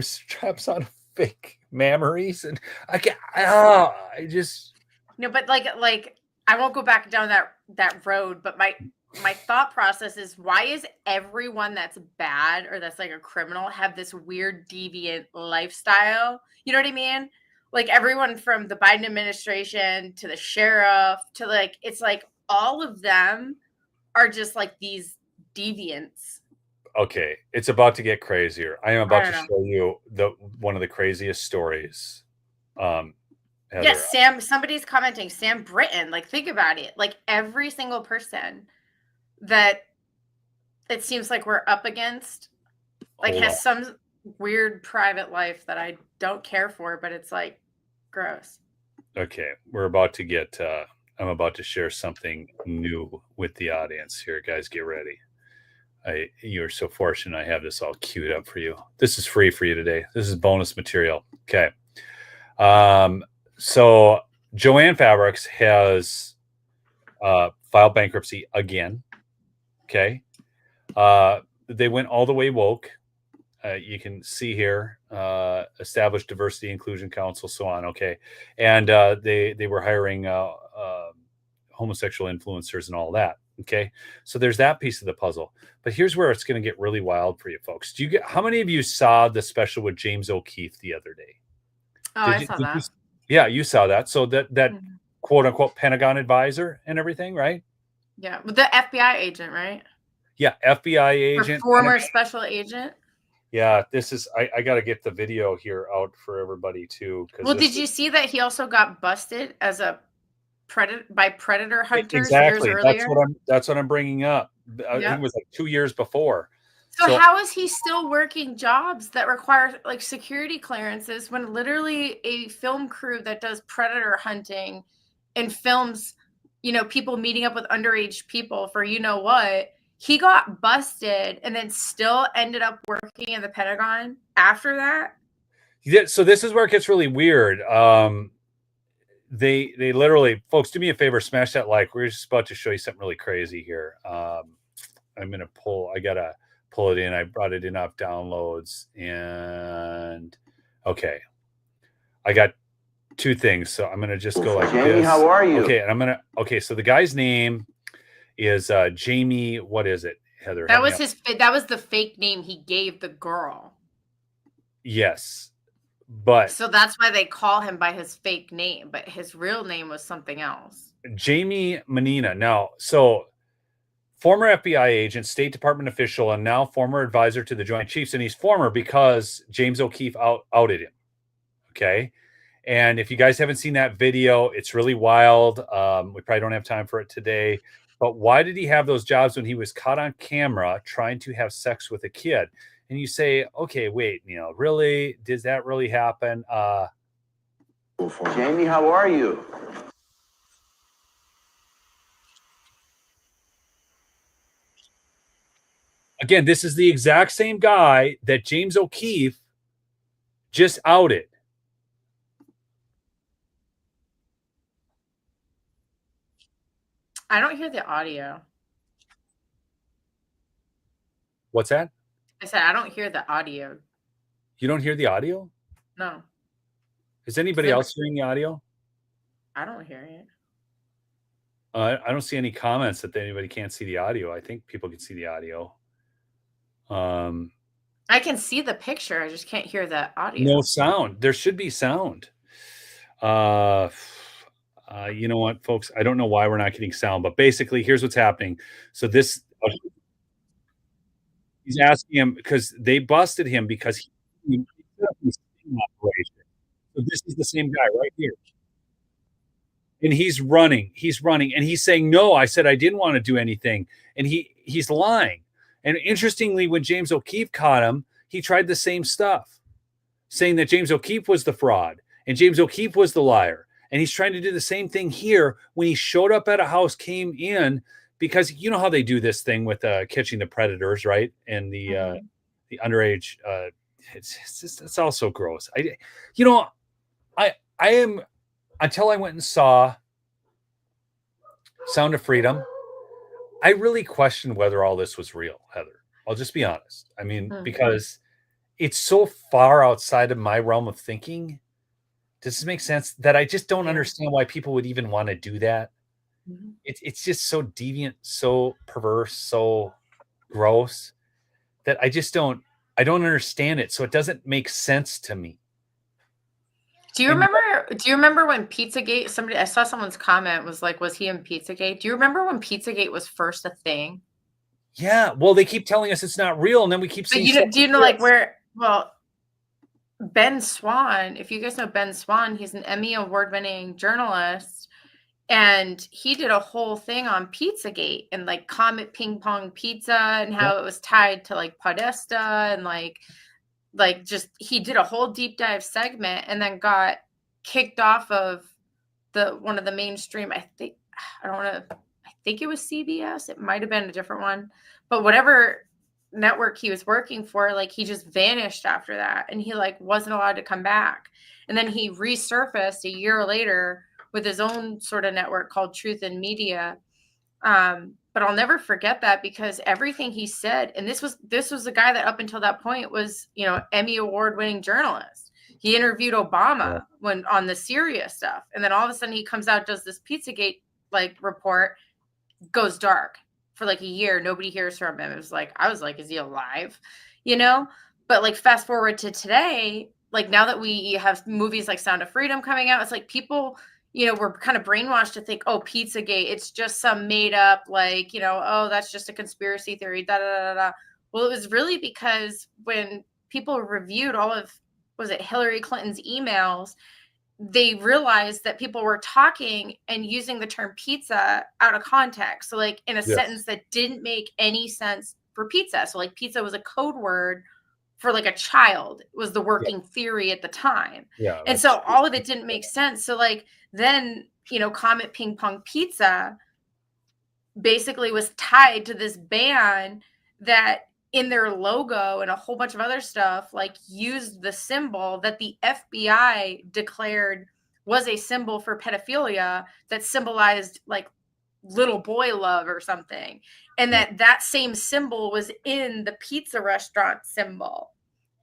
straps on fake mammaries, and I just no, but like I won't go back down that road, but my thought process is, why is everyone that's bad or that's like a criminal have this weird deviant lifestyle? You know what I mean? Like, everyone from the Biden administration to the sheriff to, like, it's like all of them are just like these deviants. Okay, it's about to get crazier. I am about to show you one of the craziest stories. Yes, Sam, somebody's commenting, Sam Britton. Like, think about it. Like, every single person that it seems like we're up against, like, has some weird private life that I don't care for, but it's like gross. Okay, we're about to get I'm about to share something new with the audience here, guys. Get ready. You're so fortunate I have this all queued up for you. This is free for you today. This is bonus material. Okay. So Joanne Fabrics has filed bankruptcy again. Okay. They went all the way woke. You can see here, established diversity inclusion council, so on. Okay. And they were hiring homosexual influencers and all that. Okay. So there's that piece of the puzzle. But here's where it's going to get really wild for you folks. How many of you saw the special with James O'Keefe the other day? Oh, I saw that. Yeah, you saw that. So that quote unquote Pentagon advisor and everything, right? Yeah. With the FBI agent, right? Yeah, FBI Or agent. former special agent. Yeah, this is. I got to get the video here out for everybody too. Well, did you see that he also got busted as a predator hunters years exactly? earlier? That's what I'm bringing up. I think it was like 2 years before. So how is he still working jobs that require like security clearances when literally a film crew that does predator hunting and films, people meeting up with underage people for what, he got busted and then still ended up working in the Pentagon after that? Yeah, so this is where it gets really weird. They literally, folks, do me a favor, smash that like. We're just about to show you something really crazy here. I gotta pull it in. I brought it in off downloads, and okay, I got 2 things. So I'm gonna just go like Jamie, this. how are you? Okay, so the guy's name is Jamie. What is it, Heather? That was that was the fake name he gave the girl. Yes. But so that's why they call him by his fake name, but his real name was something else. Jamie Menina. Now, so former FBI agent, State Department official, and now former advisor to the Joint Chiefs. And he's former because James O'Keefe outed him. Okay. And if you guys haven't seen that video, it's really wild. We probably don't have time for it today. But why did he have those jobs when he was caught on camera trying to have sex with a kid? And you say, okay, wait, Neil, really? Did that really happen? Jamie, how are you? Again, this is the exact same guy that James O'Keefe just outed. I don't hear the audio. What's that? I said, I don't hear the audio. You don't hear the audio? No. Is anybody else hearing the audio? I don't hear it. I don't see any comments that anybody can't see the audio. I think people can see the audio. I can see the picture. I just can't hear the audio. No sound. There should be sound. You know what, folks? I don't know why we're not getting sound, but basically, here's what's happening. So this... He's asking him because they busted him because he set up this operation. So this is the same guy right here. And he's running, and he's saying, no, I said I didn't want to do anything. And he's lying. And interestingly, when James O'Keefe caught him, he tried the same stuff, saying that James O'Keefe was the fraud and James O'Keefe was the liar. And he's trying to do the same thing here when he showed up at a house, came in, because you know how they do this thing with catching the predators, right? And the underage, it's all so gross. I am, until I went and saw Sound of Freedom, I really questioned whether all this was real, Heather. I'll just be honest. I mean, because it's so far outside of my realm of thinking. Does this make sense? That I just don't understand why people would even want to do that. It's just so deviant, so perverse, so gross that I don't understand it. So it doesn't make sense to me. Do you remember when Pizzagate, I saw someone's comment was like, was he in Pizzagate? Do you remember when Pizzagate was first a thing? Yeah. Well, they keep telling us it's not real. And then we keep seeing. Do you know like Ben Swan, if you guys know Ben Swan, he's an Emmy award-winning journalist. And he did a whole thing on Pizzagate and like Comet Ping Pong Pizza and how it was tied to like Podesta and like just he did a whole deep dive segment and then got kicked off of one of the mainstream. I think it was CBS. It might have been a different one, but whatever network he was working for, like he just vanished after that and he like wasn't allowed to come back. And then he resurfaced a year later with his own sort of network called Truth and Media. But I'll never forget that because everything he said, and this was the guy that up until that point was, Emmy award-winning journalist. He interviewed Obama when on the Syria stuff. And then all of a sudden he comes out, does this Pizzagate like report, goes dark for like a year. Nobody hears from him. I was like, is he alive? But like fast forward to today, like now that we have movies like Sound of Freedom coming out, it's like people, we're kind of brainwashed to think, oh, Pizzagate, it's just some made up, like, oh, that's just a conspiracy theory, da da da da. Well, it was really because when people reviewed all of, was it Hillary Clinton's emails, they realized that people were talking and using the term pizza out of context. So like in a sentence that didn't make any sense for pizza. So like pizza was a code word for like a child, was the working theory at the time. Yeah. And so all of it didn't make sense. So like then, Comet Ping Pong Pizza basically was tied to this band that in their logo and a whole bunch of other stuff, like used the symbol that the FBI declared was a symbol for pedophilia that symbolized like little boy love or something. And that same symbol was in the pizza restaurant symbol.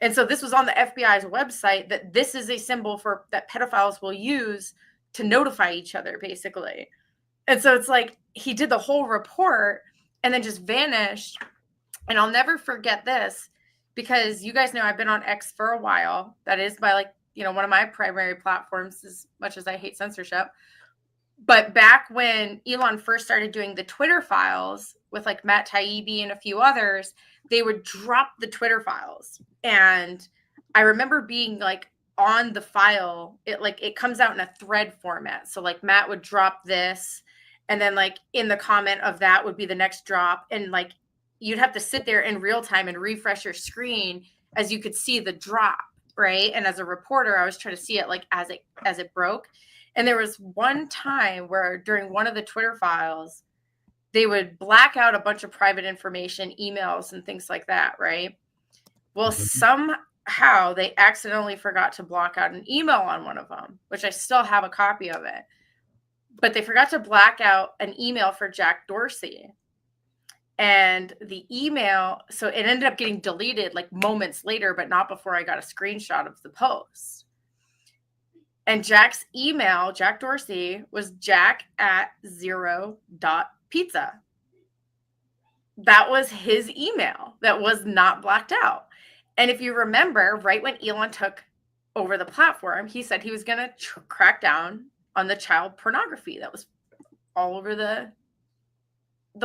And so this was on the FBI's website, that this is a symbol for that pedophiles will use to notify each other, basically. And so it's like he did the whole report and then just vanished. And I'll never forget this, because you guys know I've been on X for a while. That is my one of my primary platforms, as much as I hate censorship. But back when Elon first started doing the Twitter files with like Matt Taibbi and a few others, they would drop the Twitter files. And I remember being like on the file, it comes out in a thread format. So like Matt would drop this, and then like in the comment of that would be the next drop. And like you'd have to sit there in real time and refresh your screen as you could see the drop, right? And as a reporter, I was trying to see it like as it broke. And there was one time where during one of the Twitter files, they would black out a bunch of private information, emails and things like that, right? Well, somehow they accidentally forgot to block out an email on one of them, which I still have a copy of it. But they forgot to black out an email for Jack Dorsey. And the email, so it ended up getting deleted like moments later, but not before I got a screenshot of the post. And Jack's email, Jack Dorsey, was jack@0.pizza. That was his email that was not blacked out. And if you remember, right when Elon took over the platform, he said he was going to crack down on the child pornography that was all over the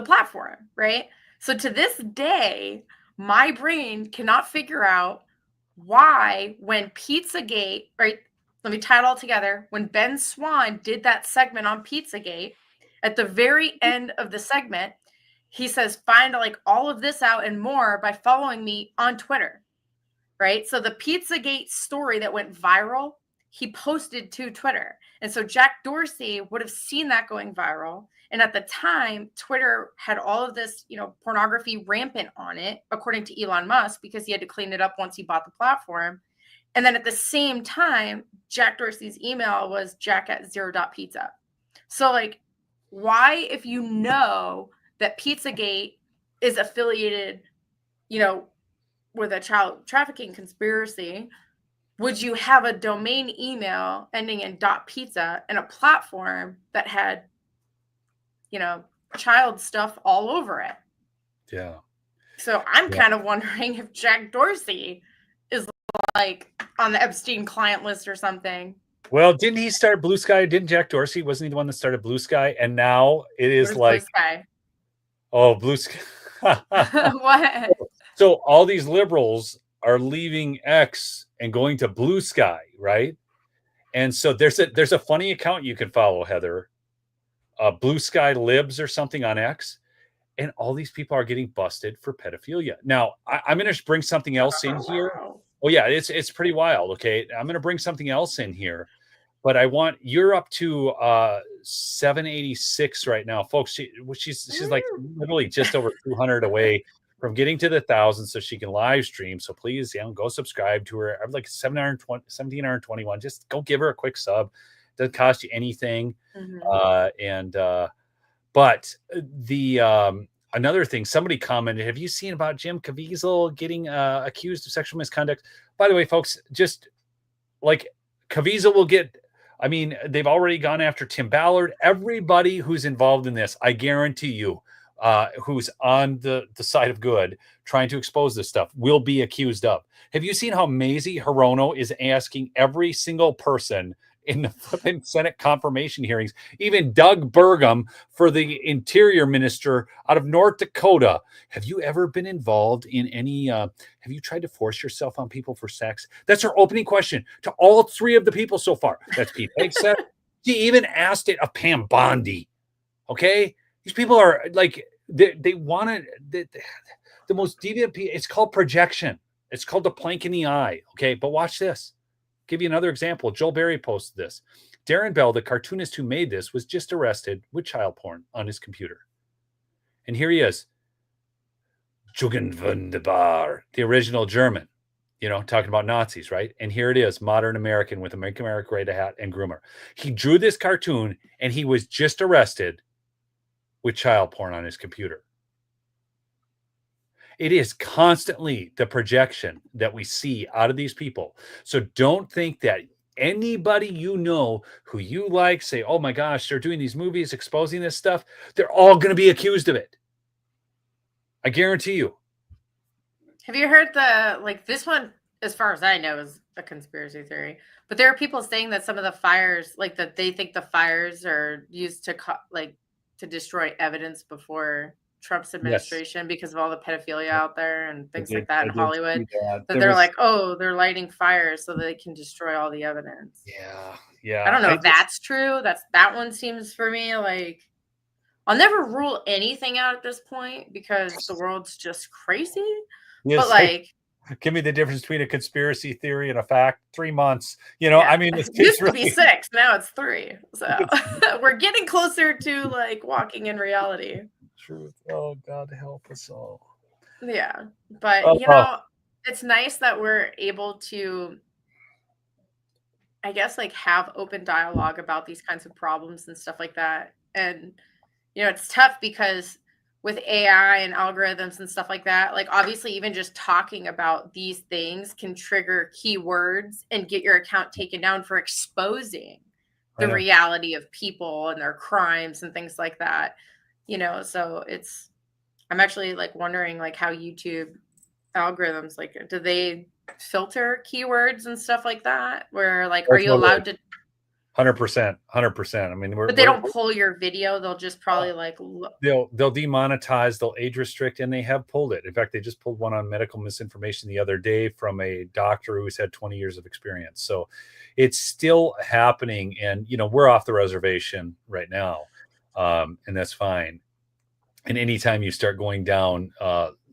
platform, right? So to this day, my brain cannot figure out why when Pizzagate, right? Let me tie it all together. When Ben Swan did that segment on Pizzagate, at the very end of the segment, he says, find like all of this out and more by following me on Twitter, right? So the Pizzagate story that went viral, he posted to Twitter. And so Jack Dorsey would have seen that going viral. And at the time, Twitter had all of this, pornography rampant on it, according to Elon Musk, because he had to clean it up once he bought the platform. And then at the same time, Jack Dorsey's email was jack@0.pizza. So like, why, if you know that Pizzagate is affiliated, with a child trafficking conspiracy, would you have a domain email ending in .pizza and a platform that had, child stuff all over it? Yeah. So I'm kind of wondering if Jack Dorsey is like on the Epstein client list or something. Well, didn't he start Blue Sky? Didn't Jack Dorsey? Wasn't he the one that started Blue Sky? And now it is like, Blue Sky? Oh, Blue Sky. What? So all these liberals are leaving X and going to Blue Sky, right? And so there's a funny account you can follow, Heather, Blue Sky Libs or something on X, and all these people are getting busted for pedophilia. Now I'm going to bring something else in here. Oh yeah, it's pretty wild. Okay, I'm going to bring something else in here, but you're up to 786 right now, folks. She's like literally just over 200 away from getting to the 1,000, so she can live stream. So please, go subscribe to her. I'm like 1,721. Just go give her a quick sub. Doesn't cost you anything. But the another thing, somebody commented, have you seen about Jim Caviezel getting accused of sexual misconduct? By the way, folks, just like Caviezel will get, they've already gone after Tim Ballard. Everybody who's involved in this, I guarantee you, who's on the side of good, trying to expose this stuff, will be accused of. Have you seen how Mazie Hirono is asking every single person in the flipping Senate confirmation hearings. Even Doug Burgum for the Interior Minister out of North Dakota. Have you ever been involved in any, have you tried to force yourself on people for sex? That's our opening question to all three of the people so far. That's Pete Hegseth. He even asked it of Pam Bondi. Okay? These people are like, they want to, the most deviant, it's called projection. It's called the plank in the eye. Okay? But watch this. Give you another example. Joel Berry posted this. Darren Bell, the cartoonist who made this, was just arrested with child porn on his computer. And here he is. Jugend Wunderbar, the original German, talking about Nazis, right? And here it is, modern American with a Make America Great hat and groomer. He drew this cartoon and he was just arrested with child porn on his computer. It is constantly the projection that we see out of these people. So don't think that anybody who you like, say, oh my gosh, they're doing these movies, exposing this stuff. They're all going to be accused of it. I guarantee you. Have you heard this one, as far as I know, is a conspiracy theory. But there are people saying that some of the fires, that they think the fires are used to destroy evidence before Trump's administration because of all the pedophilia out there and things like that in Hollywood. That they're like, oh, they're lighting fires so they can destroy all the evidence. Yeah. I don't know if that's true. That one seems for me like I'll never rule anything out at this point because the world's just crazy. Yes. But give me the difference between a conspiracy theory and a fact. 3 months. I mean, it used to be 6. Now it's 3. So we're getting closer to walking in reality. Truth. Oh, God help us all. Yeah. But, it's nice that we're able to, I guess, have open dialogue about these kinds of problems and stuff like that. And, it's tough because with AI and algorithms and stuff like that, obviously even just talking about these things can trigger keywords and get your account taken down for exposing the reality of people and their crimes and things like that. So I'm actually wondering how YouTube algorithms, do they filter keywords and stuff like that? Where are you allowed to? 100%. I mean, but they don't pull your video. They'll just probably they'll demonetize, they'll age restrict, and they have pulled it. In fact, they just pulled one on medical misinformation the other day from a doctor who's had 20 years of experience. So it's still happening, and we're off the reservation right now. And that's fine. And anytime you start going down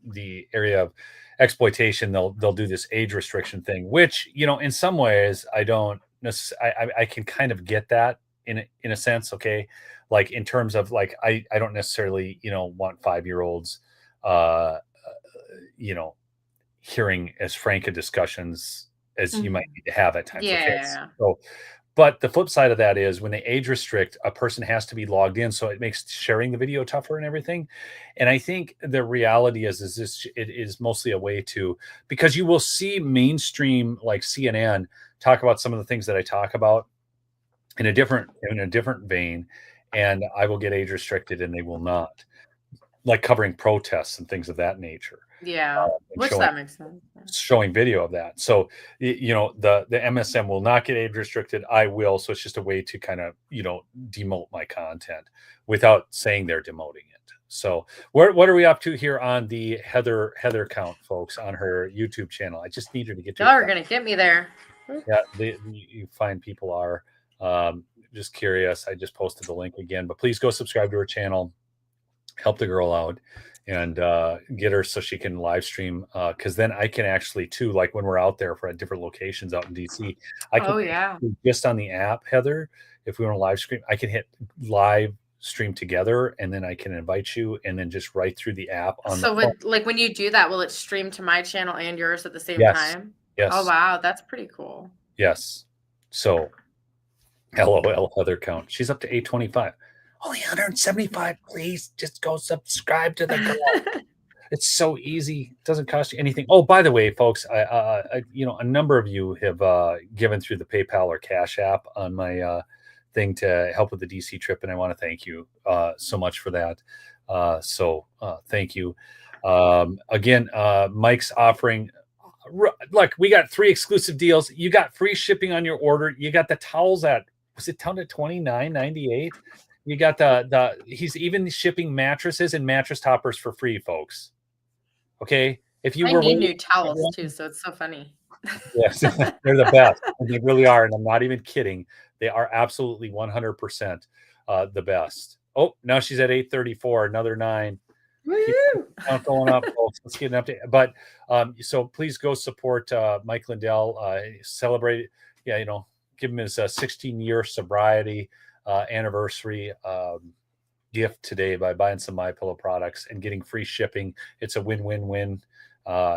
the area of exploitation, they'll do this age restriction thing, which in some ways I don't necessarily. I can kind of get that in a sense, okay, in terms of I don't necessarily want 5-year-olds hearing as frank a discussions as you might need to have at times. Okay? So, but the flip side of that is when they age restrict, a person has to be logged in. So it makes sharing the video tougher and everything. And I think the reality is it is mostly a way to, because you will see mainstream like CNN talk about some of the things that I talk about in a different vein. And I will get age restricted and they will not, covering protests and things of that nature. Yeah, which that makes sense. Showing video of that. So, the MSM will not get age restricted. I will. So it's just a way to kind of, demote my content without saying they're demoting it. So what are we up to here on the Heather count, folks, on her YouTube channel? I just need her to get to y'all are going to get me there. Yeah, you fine people are. Just curious. I just posted the link again, but please go subscribe to her channel. Help the girl out. And get her so she can live stream, because then I can actually too, when we're out there for at different locations out in DC, I can just on the app, Heather, if we want to live stream, I can hit live stream together, and then I can invite you, and then just right through the app. When you do that, will it stream to my channel and yours at the same time? Yes. Oh wow, that's pretty cool. Yes. So, LOL Heather count. She's up to 825. Only 175, please. Just go subscribe to the girl. It's so easy. It doesn't cost you anything. Oh, by the way, folks, I a number of you have given through the PayPal or Cash App on my thing to help with the DC trip, and I want to thank you so much for that. So thank you. Again, Mike's offering Look, we got 3 exclusive deals. You got free shipping on your order. You got the towels was it down to $29.98? You got he's even shipping mattresses and mattress toppers for free, folks. Okay. If you I were need new towels too, so it's so funny. Yes, they're the best. They really are. And I'm not even kidding. They are absolutely 100% the best. Oh, now she's at 834, another 9. Woo! Count going up, folks. Let's get an update. But so please go support Mike Lindell. Celebrate, give him his 16-year sobriety anniversary gift today by buying some MyPillow products and getting free shipping. It's a win-win-win.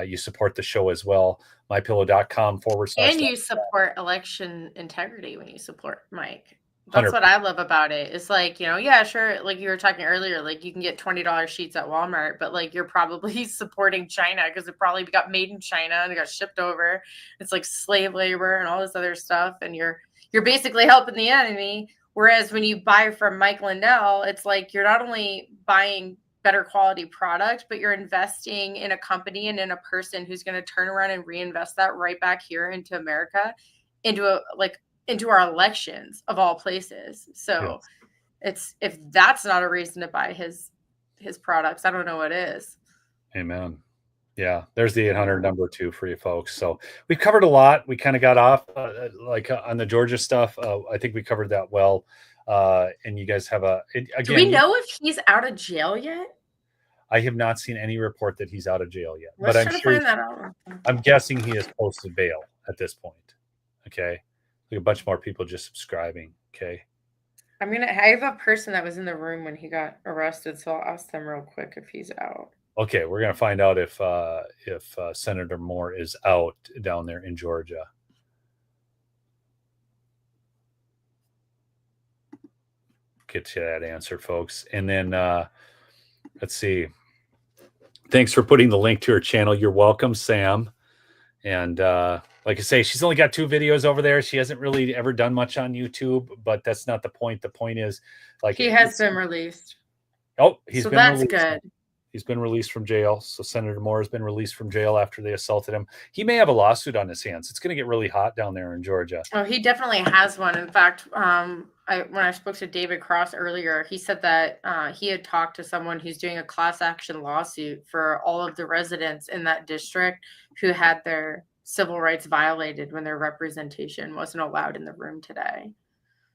You support the show as well. MyPillow.com / And you support election integrity when you support Mike. That's what I love about it. It's like, yeah, sure. Like you were talking earlier, like you can get $20 sheets at Walmart, but like you're probably supporting China because it probably got made in China and it got shipped over. It's like slave labor and all this other stuff. And you're basically helping the enemy. Whereas when you buy from Mike Lindell, it's like you're not only buying better quality product, but you're investing in a company and in a person who's going to turn around and reinvest that right back here into America, into our elections of all places. So if that's not a reason to buy his products, I don't know what is. Amen. Yeah, there's the 800 number too for you folks. So we've covered a lot. We kind of got off on the Georgia stuff. I think we covered that well. And you guys have again. Do we know if he's out of jail yet? I have not seen any report that he's out of jail yet. Let's but try I'm to find that out. I'm guessing he has posted bail at this point. Okay. Like a bunch more people just subscribing. Okay. I have a person that was in the room when he got arrested, so I'll ask them real quick if he's out. Okay, we're gonna find out if Senator Moore is out down there in Georgia. Get you that answer, folks. And then let's see. Thanks for putting the link to her channel. You're welcome, Sam. And like I say, she's only got 2 videos over there. She hasn't really ever done much on YouTube, but that's not the point. The point is, like, he has been released. Oh, he's so been that's released. good. He's been released from jail. So Senator Moore has been released from jail after they assaulted him. He may have a lawsuit on his hands. It's going to get really hot down there in Georgia. Oh, he definitely has one. In fact, when I spoke to David Cross earlier, he said that he had talked to someone who's doing a class action lawsuit for all of the residents in that district who had their civil rights violated when their representation wasn't allowed in the room today.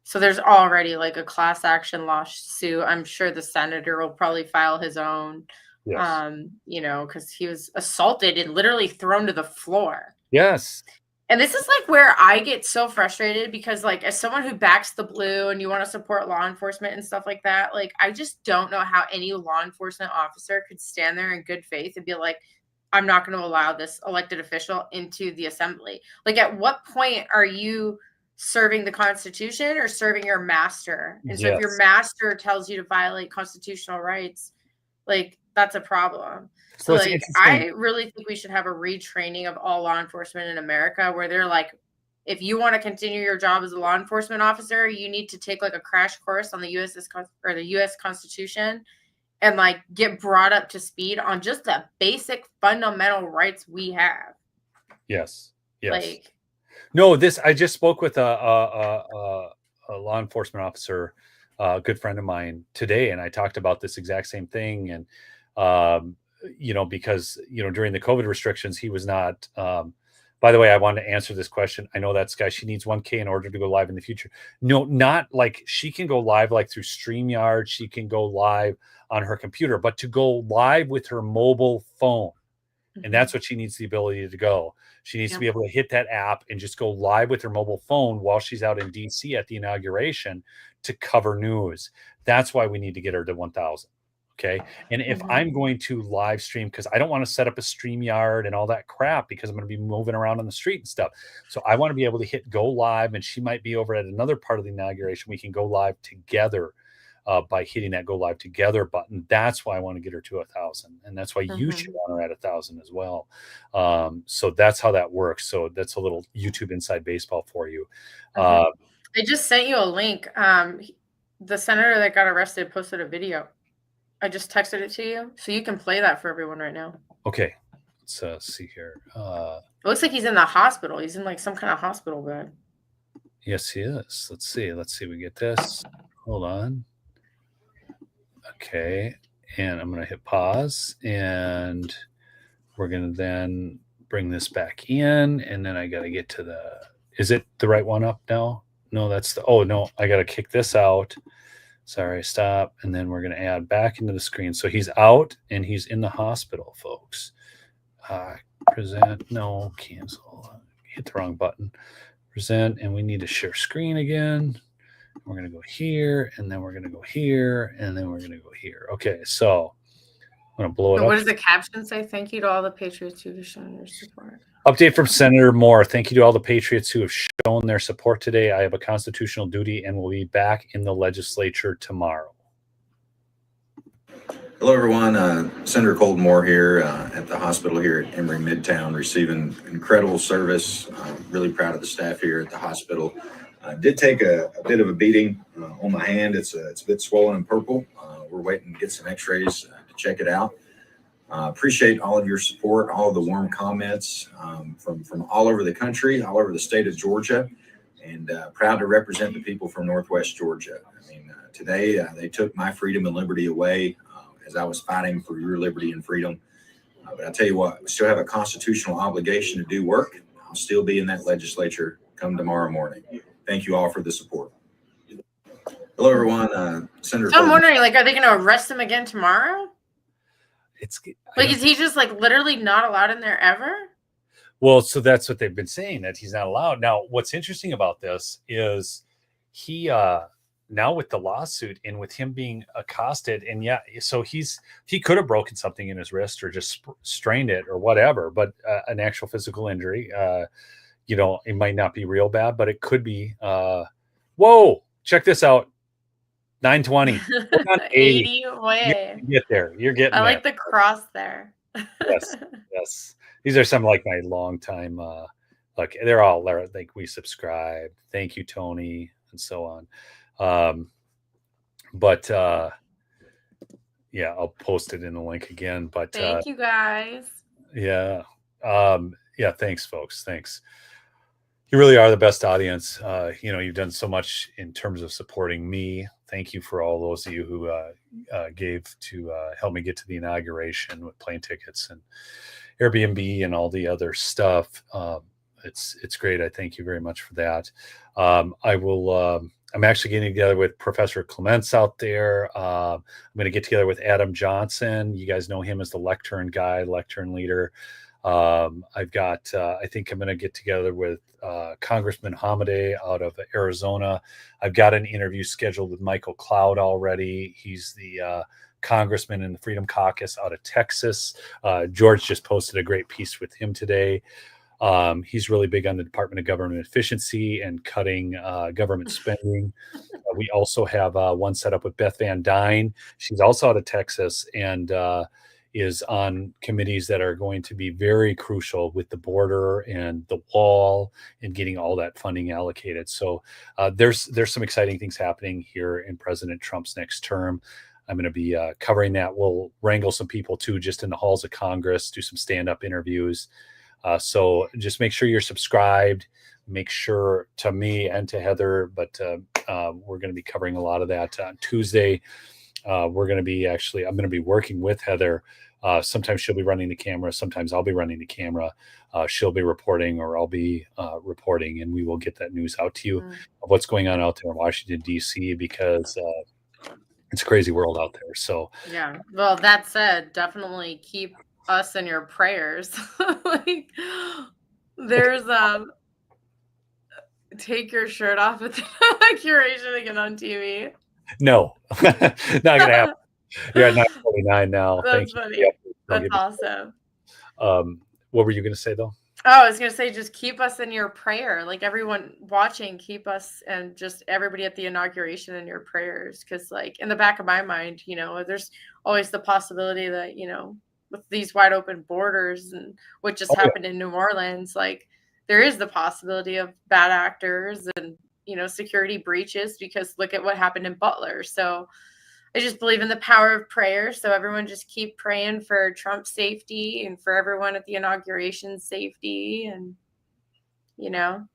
So there's already like a class action lawsuit. I'm sure the senator will probably file his own. Yes. Because he was assaulted and literally thrown to the floor. Yes. And this is like where I get so frustrated because, like, as someone who backs the blue and you want to support law enforcement and stuff like that, like, I just don't know how any law enforcement officer could stand there in good faith and be like, I'm not going to allow this elected official into the assembly. Like, at what point are you serving the Constitution or serving your master? And so if your master tells you to violate constitutional rights, like, that's a problem. So like, I really think we should have a retraining of all law enforcement in America where they're like, if you want to continue your job as a law enforcement officer, you need to take like a crash course on the U.S. Constitution and like get brought up to speed on just the basic fundamental rights we have. Yes. Yes. Like, no, I just spoke with a law enforcement officer, a good friend of mine today, and I talked about this exact same thing. And because, during the COVID restrictions, he was not, by the way, I wanted to answer this question. I know that's guy, she needs 1K in order to go live in the future. No, not like she can go live like through StreamYard. She can go live on her computer, but to go live with her mobile phone. And that's what she needs the ability to go. She needs to be able to hit that app and just go live with her mobile phone while she's out in DC at the inauguration to cover news. That's why we need to get her to 1,000. Okay. And if I'm going to live stream, because I don't want to set up a StreamYard and all that crap because I'm going to be moving around on the street and stuff. So I want to be able to hit go live, and she might be over at another part of the inauguration. We can go live together by hitting that go live together button. That's why I want to get her to 1,000. And that's why you should want her at 1,000 as well. So that's how that works. So that's a little YouTube inside baseball for you. I just sent you a link. The senator that got arrested posted a video. I just texted it to you, so you can play that for everyone right now. Okay. Let's see here. It looks like he's in the hospital. He's in like some kind of hospital bed. Yes, he is. Let's see. We get this. Hold on. Okay. And I'm going to hit pause, and we're going to then bring this back in. And then I got to get to is it the right one up now? No, no, I got to kick this out. Sorry, stop. And then we're going to add back into the screen. So he's out and he's in the hospital, folks. Present, no, cancel. Hit the wrong button. Present, and we need to share screen again. We're going to go here, and then we're going to go here, and then we're going to go here. Okay, so I'm going to blow it up. What does the caption say? Thank you to all the patriots who have shown their support. Update from Senator Moore. Thank you to all the patriots who have shown their support today. I have a constitutional duty and will be back in the legislature tomorrow. Hello, everyone. Senator Colton Moore here at the hospital here at Emory Midtown, receiving incredible service. Really proud of the staff here at the hospital. Did take a bit of a beating on my hand. It's a bit swollen and purple. We're waiting to get some x-rays to check it out. Appreciate all of your support, all of the warm comments from all over the country, all over the state of Georgia, and proud to represent the people from Northwest Georgia. I mean, today they took my freedom and liberty away as I was fighting for your liberty and freedom. But I tell you what, we still have a constitutional obligation to do work. I'll still be in that legislature come tomorrow morning. Thank you all for the support. Hello, everyone. Senator. So I'm wondering, like, are they going to arrest him again tomorrow? Is he just like literally not allowed in there ever? Well, so that's what they've been saying, that he's not allowed. Now, what's interesting about this is he now with the lawsuit and with him being accosted, and so he could have broken something in his wrist or just strained it or whatever, but an actual physical injury, it might not be real bad, but it could be. Whoa, check this out. 920. 80 way. You get there. You're getting I like there. the cross there. Yes. These are some like my long time they're all like we subscribe. Thank you, Tony, and so on. I'll post it in the link again. But thank you guys. Thanks, folks. Thanks. You really are the best audience. You've done so much in terms of supporting me. Thank you for all those of you who gave to help me get to the inauguration with plane tickets and Airbnb and all the other stuff. It's great. I thank you very much for that. I'm actually getting together with Professor Clements out there. I'm going to get together with Adam Johnson. You guys know him as the lectern leader. I've got, I think I'm going to get together with Congressman Hamadeh out of Arizona. I've got an interview scheduled with Michael Cloud already. He's the congressman in the Freedom Caucus out of Texas. George just posted a great piece with him today. He's really big on the Department of Government Efficiency and cutting government spending. We also have one set up with Beth Van Dyne. She's also out of Texas and is on committees that are going to be very crucial with the border and the wall and getting all that funding allocated. So there's some exciting things happening here in President Trump's next term. I'm going to be covering that. We'll wrangle some people too, just in the halls of Congress, do some stand-up interviews. So just make sure you're subscribed. Make sure to me and to Heather, but we're going to be covering a lot of that on Tuesday. I'm going to be working with Heather. Sometimes she'll be running the camera. Sometimes I'll be running the camera. She'll be reporting or I'll be reporting, and we will get that news out to you of what's going on out there in Washington, D.C., because it's a crazy world out there. So, yeah. Well, that said, definitely keep us in your prayers. Like, there's take your shirt off at the inauguration again on TV. No, not gonna happen. You're at 9:49 now. That's funny. That's awesome. What were you gonna say though? Oh, I was gonna say, just keep us in your prayer. Like, everyone watching, keep us and just everybody at the inauguration in your prayers. Because, like, in the back of my mind, there's always the possibility that, with these wide open borders and what just happened in New Orleans, like, there is the possibility of bad actors and, security breaches, because look at what happened in Butler. So I just believe in the power of prayer. So everyone just keep praying for Trump's safety and for everyone at the inauguration safety. And, you know,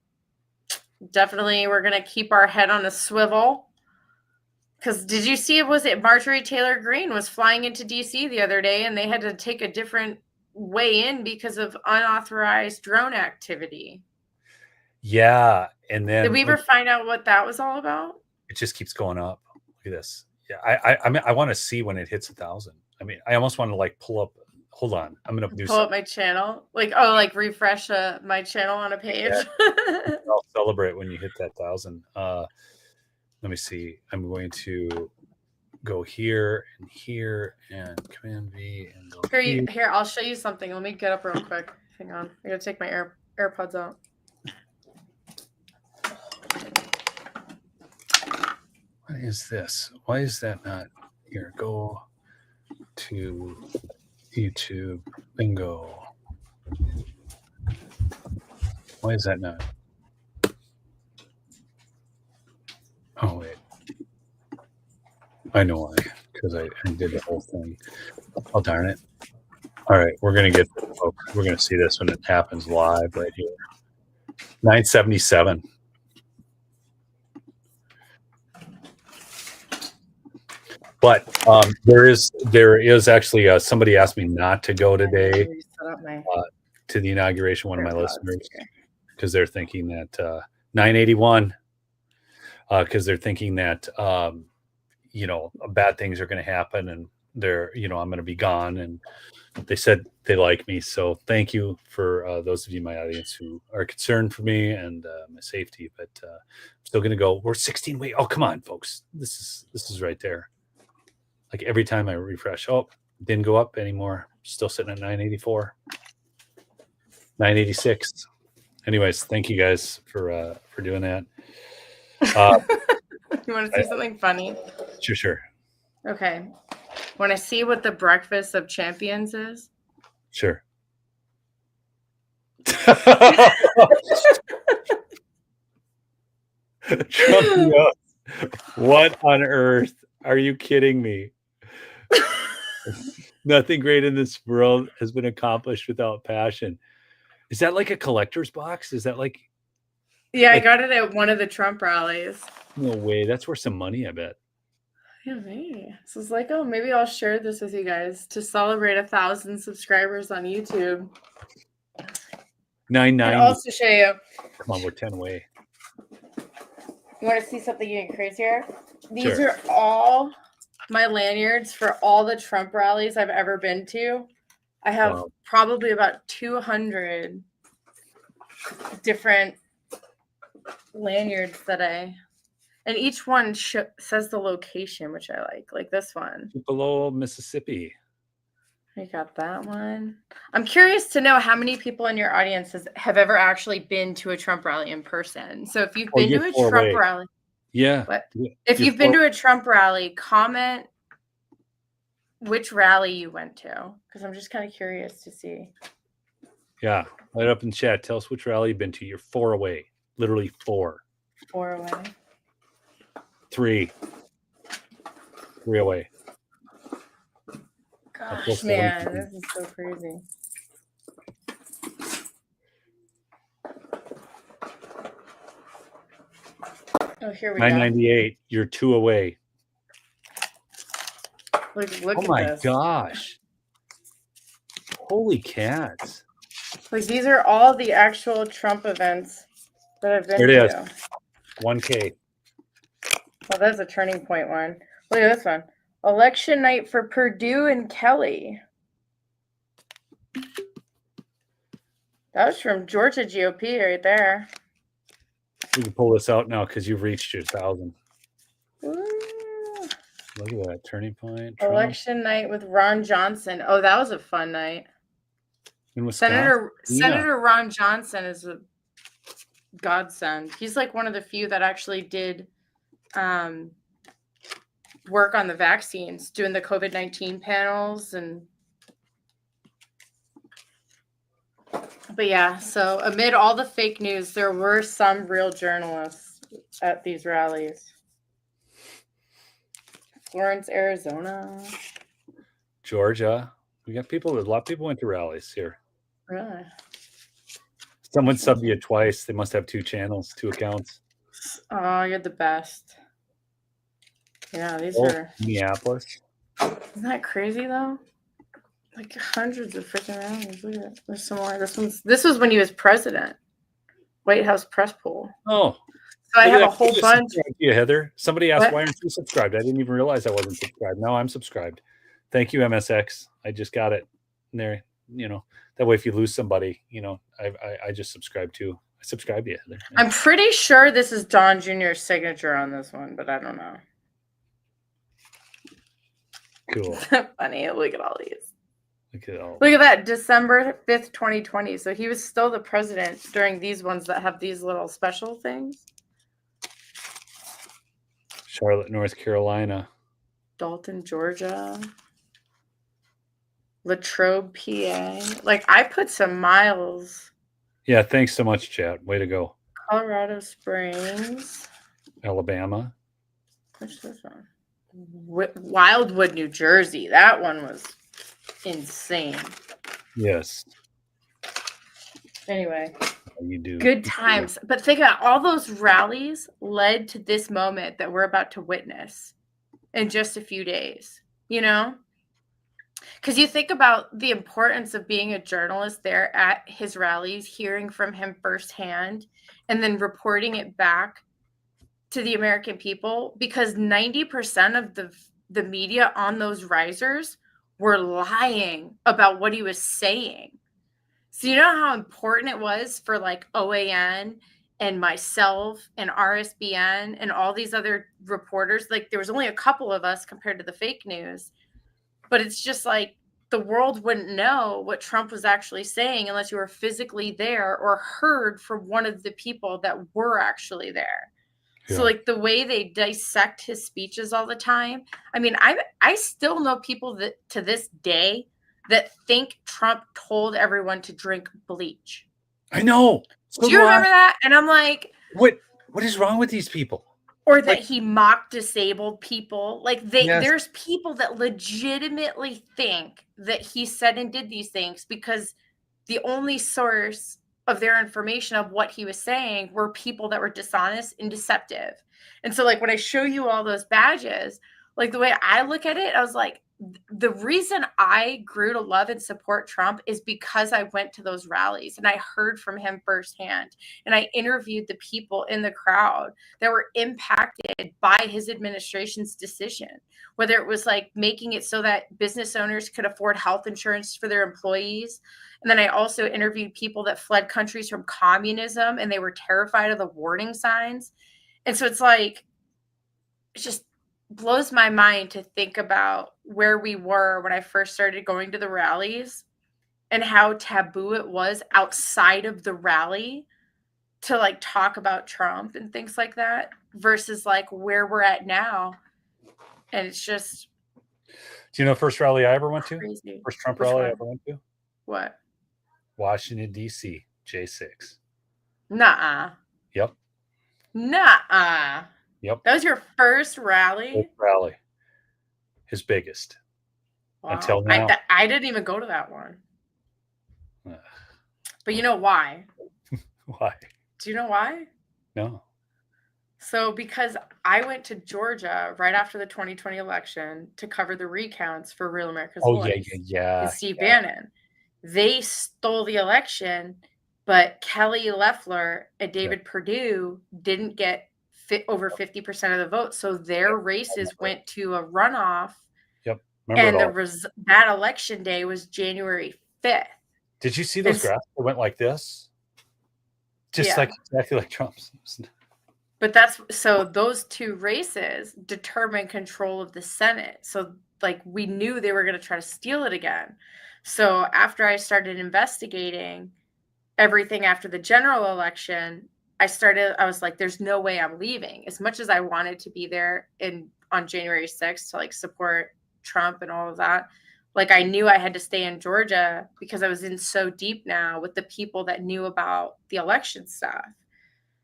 definitely we're going to keep our head on a swivel. Because did you see, was it Marjorie Taylor Greene was flying into D.C. the other day and they had to take a different way in because of unauthorized drone activity? Yeah. And then Did we ever find out what that was all about? it just keeps going up. Look at this. Yeah. I mean, I want to see when it hits 1,000. I mean, I almost want to like pull up. Hold on. I'm going to do Pull up my channel. Like, oh, like refresh my channel on a page. Yeah. I'll celebrate when you hit that 1,000. Let me see. I'm going to go here and Command V and go Here, I'll show you something. Let me get up real quick. Hang on. I gotta take my AirPods out. What is this? Why is that not here? Go to YouTube. Bingo. Why is that not? Oh, wait. I know why. Because I did the whole thing. Oh, darn it. All right. We're going to get, folks. We're going to see this when it happens live right here. 977. But there is actually somebody asked me not to go today to the inauguration. One of my listeners, because they're thinking that 981, because they're thinking that you know, bad things are going to happen, and they're, you know, I'm going to be gone, and they said they like me. So thank you for those of you in my audience who are concerned for me and my safety. But I'm still going to go. We're 16. Wait, oh come on, folks. This is right there. Like every time I refresh, oh, didn't go up anymore. Still sitting at 984, 986. Anyways, thank you guys for doing that. You want to see something funny? Sure. Okay. Want to see what the breakfast of champions is? Sure. Trump, what on earth? Are you kidding me? Nothing great in this world has been accomplished without passion. Is that like a collector's box? Is that like? Yeah, I got it at one of the Trump rallies. No way. That's worth some money, I bet. Yeah, maybe. So it's like, oh, maybe I'll share this with you guys to celebrate 1,000 subscribers on YouTube. 990. And also show you. Come on, we're 10 away. You want to see something even crazier? These are all my lanyards for all the Trump rallies I've ever been to. I have probably about 200 different lanyards that and each one says the location, which I like this one. Below Mississippi. I got that one. I'm curious to know how many people in your audience have ever actually been to a Trump rally in person. So if you've been to a Trump rally, if you've been to a Trump rally, comment which rally you went to, because I'm just kind of curious to see. Yeah, right up in chat. Tell us which rally you've been to. You're 4 away. Literally 4. 4 away. 3 away. Gosh, man, this is so crazy. Oh, here we 998. You're 2 away. Look oh at my this. Gosh. Holy cats. Like, these are all the actual Trump events that I've been to. There it is. 1K. Well, that's a turning point one. Look at this one. Election night for Perdue and Kelly. That was from Georgia GOP right there. You can pull this out now because you've reached your 1,000. Ooh. Look at that turning point. Trump. Election night with Ron Johnson. Oh, that was a fun night. In Wisconsin? Senator Ron Johnson is a godsend. He's like one of the few that actually did work on the vaccines, doing the COVID-19 panels but yeah, so amid all the fake news, there were some real journalists at these rallies. Florence, Arizona. Georgia. We got people. A lot of people went to rallies here. Really? Someone subbed you twice. They must have 2 channels, 2 accounts. Oh, you're the best. Yeah, these Oh, are. Minneapolis. Isn't that crazy though? Like hundreds of freaking rallies. Look at it. There's some more. This was when he was president. White House press poll. Oh. So I Look at have a that. whole bunch. Yeah, Heather. Somebody asked, What? why aren't you subscribed? I didn't even realize I wasn't subscribed. Now I'm subscribed. Thank you, MSX. I just got it. And there, that way if you lose somebody, I just subscribe too. I subscribe to you, Heather. Yeah. I'm pretty sure this is Don Jr.'s signature on this one, but I don't know. Cool. Funny. Look at all these. Look at that. December 5th, 2020. So he was still the president during these ones that have these little special things. Charlotte, North Carolina. Dalton, Georgia. Latrobe, PA. Like, I put some miles. Yeah, thanks so much, chat. Way to go. Colorado Springs. Alabama. What's this one? Wildwood, New Jersey. That one was insane. Yes. Anyway. You do. Good times. But think about all those rallies led to this moment that we're about to witness in just a few days, Because you think about the importance of being a journalist there at his rallies, hearing from him firsthand, and then reporting it back to the American people, because 90% of the media on those risers were lying about what he was saying. So you know how important it was for like OAN and myself and RSBN and all these other reporters? Like there was only a couple of us compared to the fake news, but it's just like the world wouldn't know what Trump was actually saying unless you were physically there or heard from one of the people that were actually there. Yeah. So like the way they dissect his speeches all the time. I mean, I still know people that to this day that think Trump told everyone to drink bleach. I know. So do you remember that? And I'm like, what is wrong with these people? Or that he mocked disabled people. Like yes. There's people that legitimately think that he said and did these things because the only source of their information of what he was saying were people that were dishonest and deceptive. And so like when I show you all those badges, like the way I look at it, I was like, the reason I grew to love and support Trump is because I went to those rallies and I heard from him firsthand. And I interviewed the people in the crowd that were impacted by his administration's decision, whether it was like making it so that business owners could afford health insurance for their employees. And then I also interviewed people that fled countries from communism and they were terrified of the warning signs. And so it's like, it's just blows my mind to think about where we were when I first started going to the rallies and how taboo it was outside of the rally to like talk about Trump and things like that versus like where we're at now. And it's just. Do you know first rally I ever went to? Crazy. First Trump rally I ever went to? What? Washington, D.C., J6. Nuh-uh. Yep. Nuh-uh. Yep. That was your first rally? First rally. His biggest. Wow. Until now. I didn't even go to that one. But you know why? Why? Do you know why? No. So because I went to Georgia right after the 2020 election to cover the recounts for Real America's Voice. Yeah. With Steve Bannon. They stole the election, but Kelly Loeffler and David Perdue didn't get over 50% of the vote. So their races went to a runoff. Yep. And that election day was January 5th. Did you see those graphs that went like this? Just like exactly like Trump's. But so those two races determine control of the Senate. So like we knew they were going to try to steal it again. So after I started investigating everything after the general election, I was like, there's no way I'm leaving. As much as I wanted to be there on January 6th to like support Trump and all of that, like I knew I had to stay in Georgia because I was in so deep now with the people that knew about the election stuff.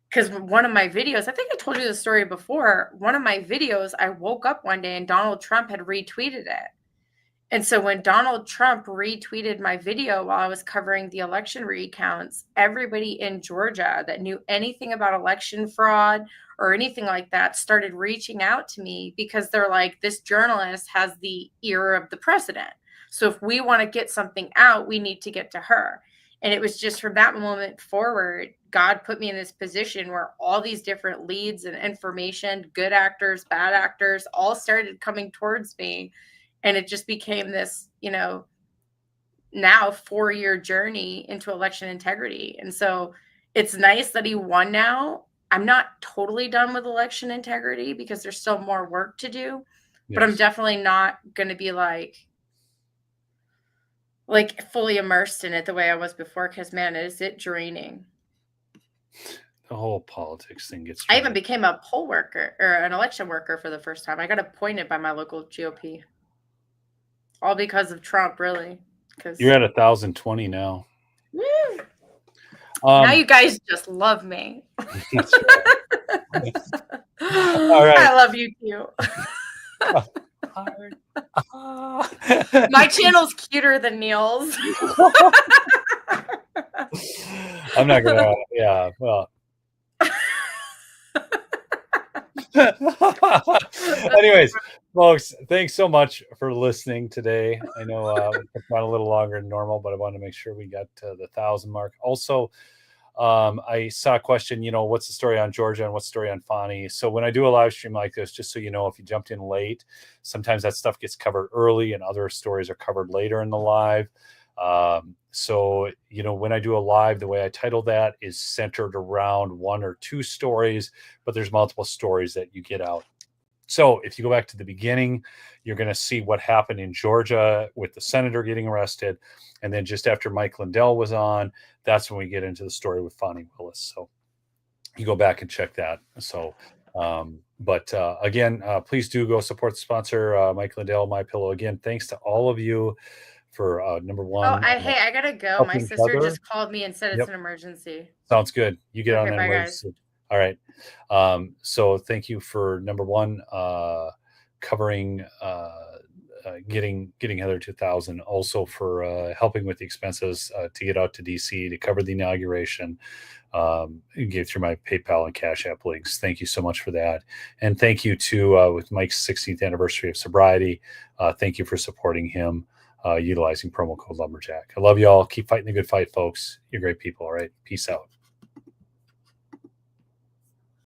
because one of my videos, I think I told you the story before. One of my videos, I woke up one day and Donald Trump had retweeted it. And so when Donald Trump retweeted my video while I was covering the election recounts, everybody in Georgia that knew anything about election fraud or anything like that started reaching out to me because they're like, this journalist has the ear of the president. So if we want to get something out, we need to get to her. And it was just from that moment forward, God put me in this position where all these different leads and information, good actors, bad actors, all started coming towards me. And it just became this, now 4-year journey into election integrity. And so it's nice that he won now. I'm not totally done with election integrity because there's still more work to do, but I'm definitely not going to be like fully immersed in it the way I was before. Because man, is it draining. The whole politics thing gets. I even became a poll worker or an election worker for the first time. I got appointed by my local GOP. All because of Trump, really. Because you're at 1,020 now. Woo! Now you guys just love me. That's right. All right. I love you too. My channel's cuter than Neil's. I'm not gonna. Yeah. Well. Anyways, folks, thanks so much for listening today. I know it went a little longer than normal, but I wanted to make sure we got to the 1,000 mark. Also, I saw a question, what's the story on Georgia and what's the story on Fani? So when I do a live stream like this, just so you know, if you jumped in late, sometimes that stuff gets covered early and other stories are covered later in the live. So, when I do a live, the way I title that is centered around 1 or 2 stories, but there's multiple stories that you get out. So if you go back to the beginning, you're going to see what happened in Georgia with the senator getting arrested. And then just after Mike Lindell was on, that's when we get into the story with Fani Willis. So you go back and check that. So, again, please do go support the sponsor, Mike Lindell, MyPillow. Again, thanks to all of you for number one. Hey, I gotta go. My sister just called me and said it's an emergency. Sounds good. You get on that emergency. All right. So thank you for number one, covering, getting Heather to 1,000, also for helping with the expenses to get out to DC to cover the inauguration. Gave through my PayPal and Cash App links. Thank you so much for that. And thank you to with Mike's 16th anniversary of sobriety. Thank you for supporting him, utilizing promo code Lumberjack. I love y'all. Keep fighting the good fight, folks. You're great people. All right. Peace out.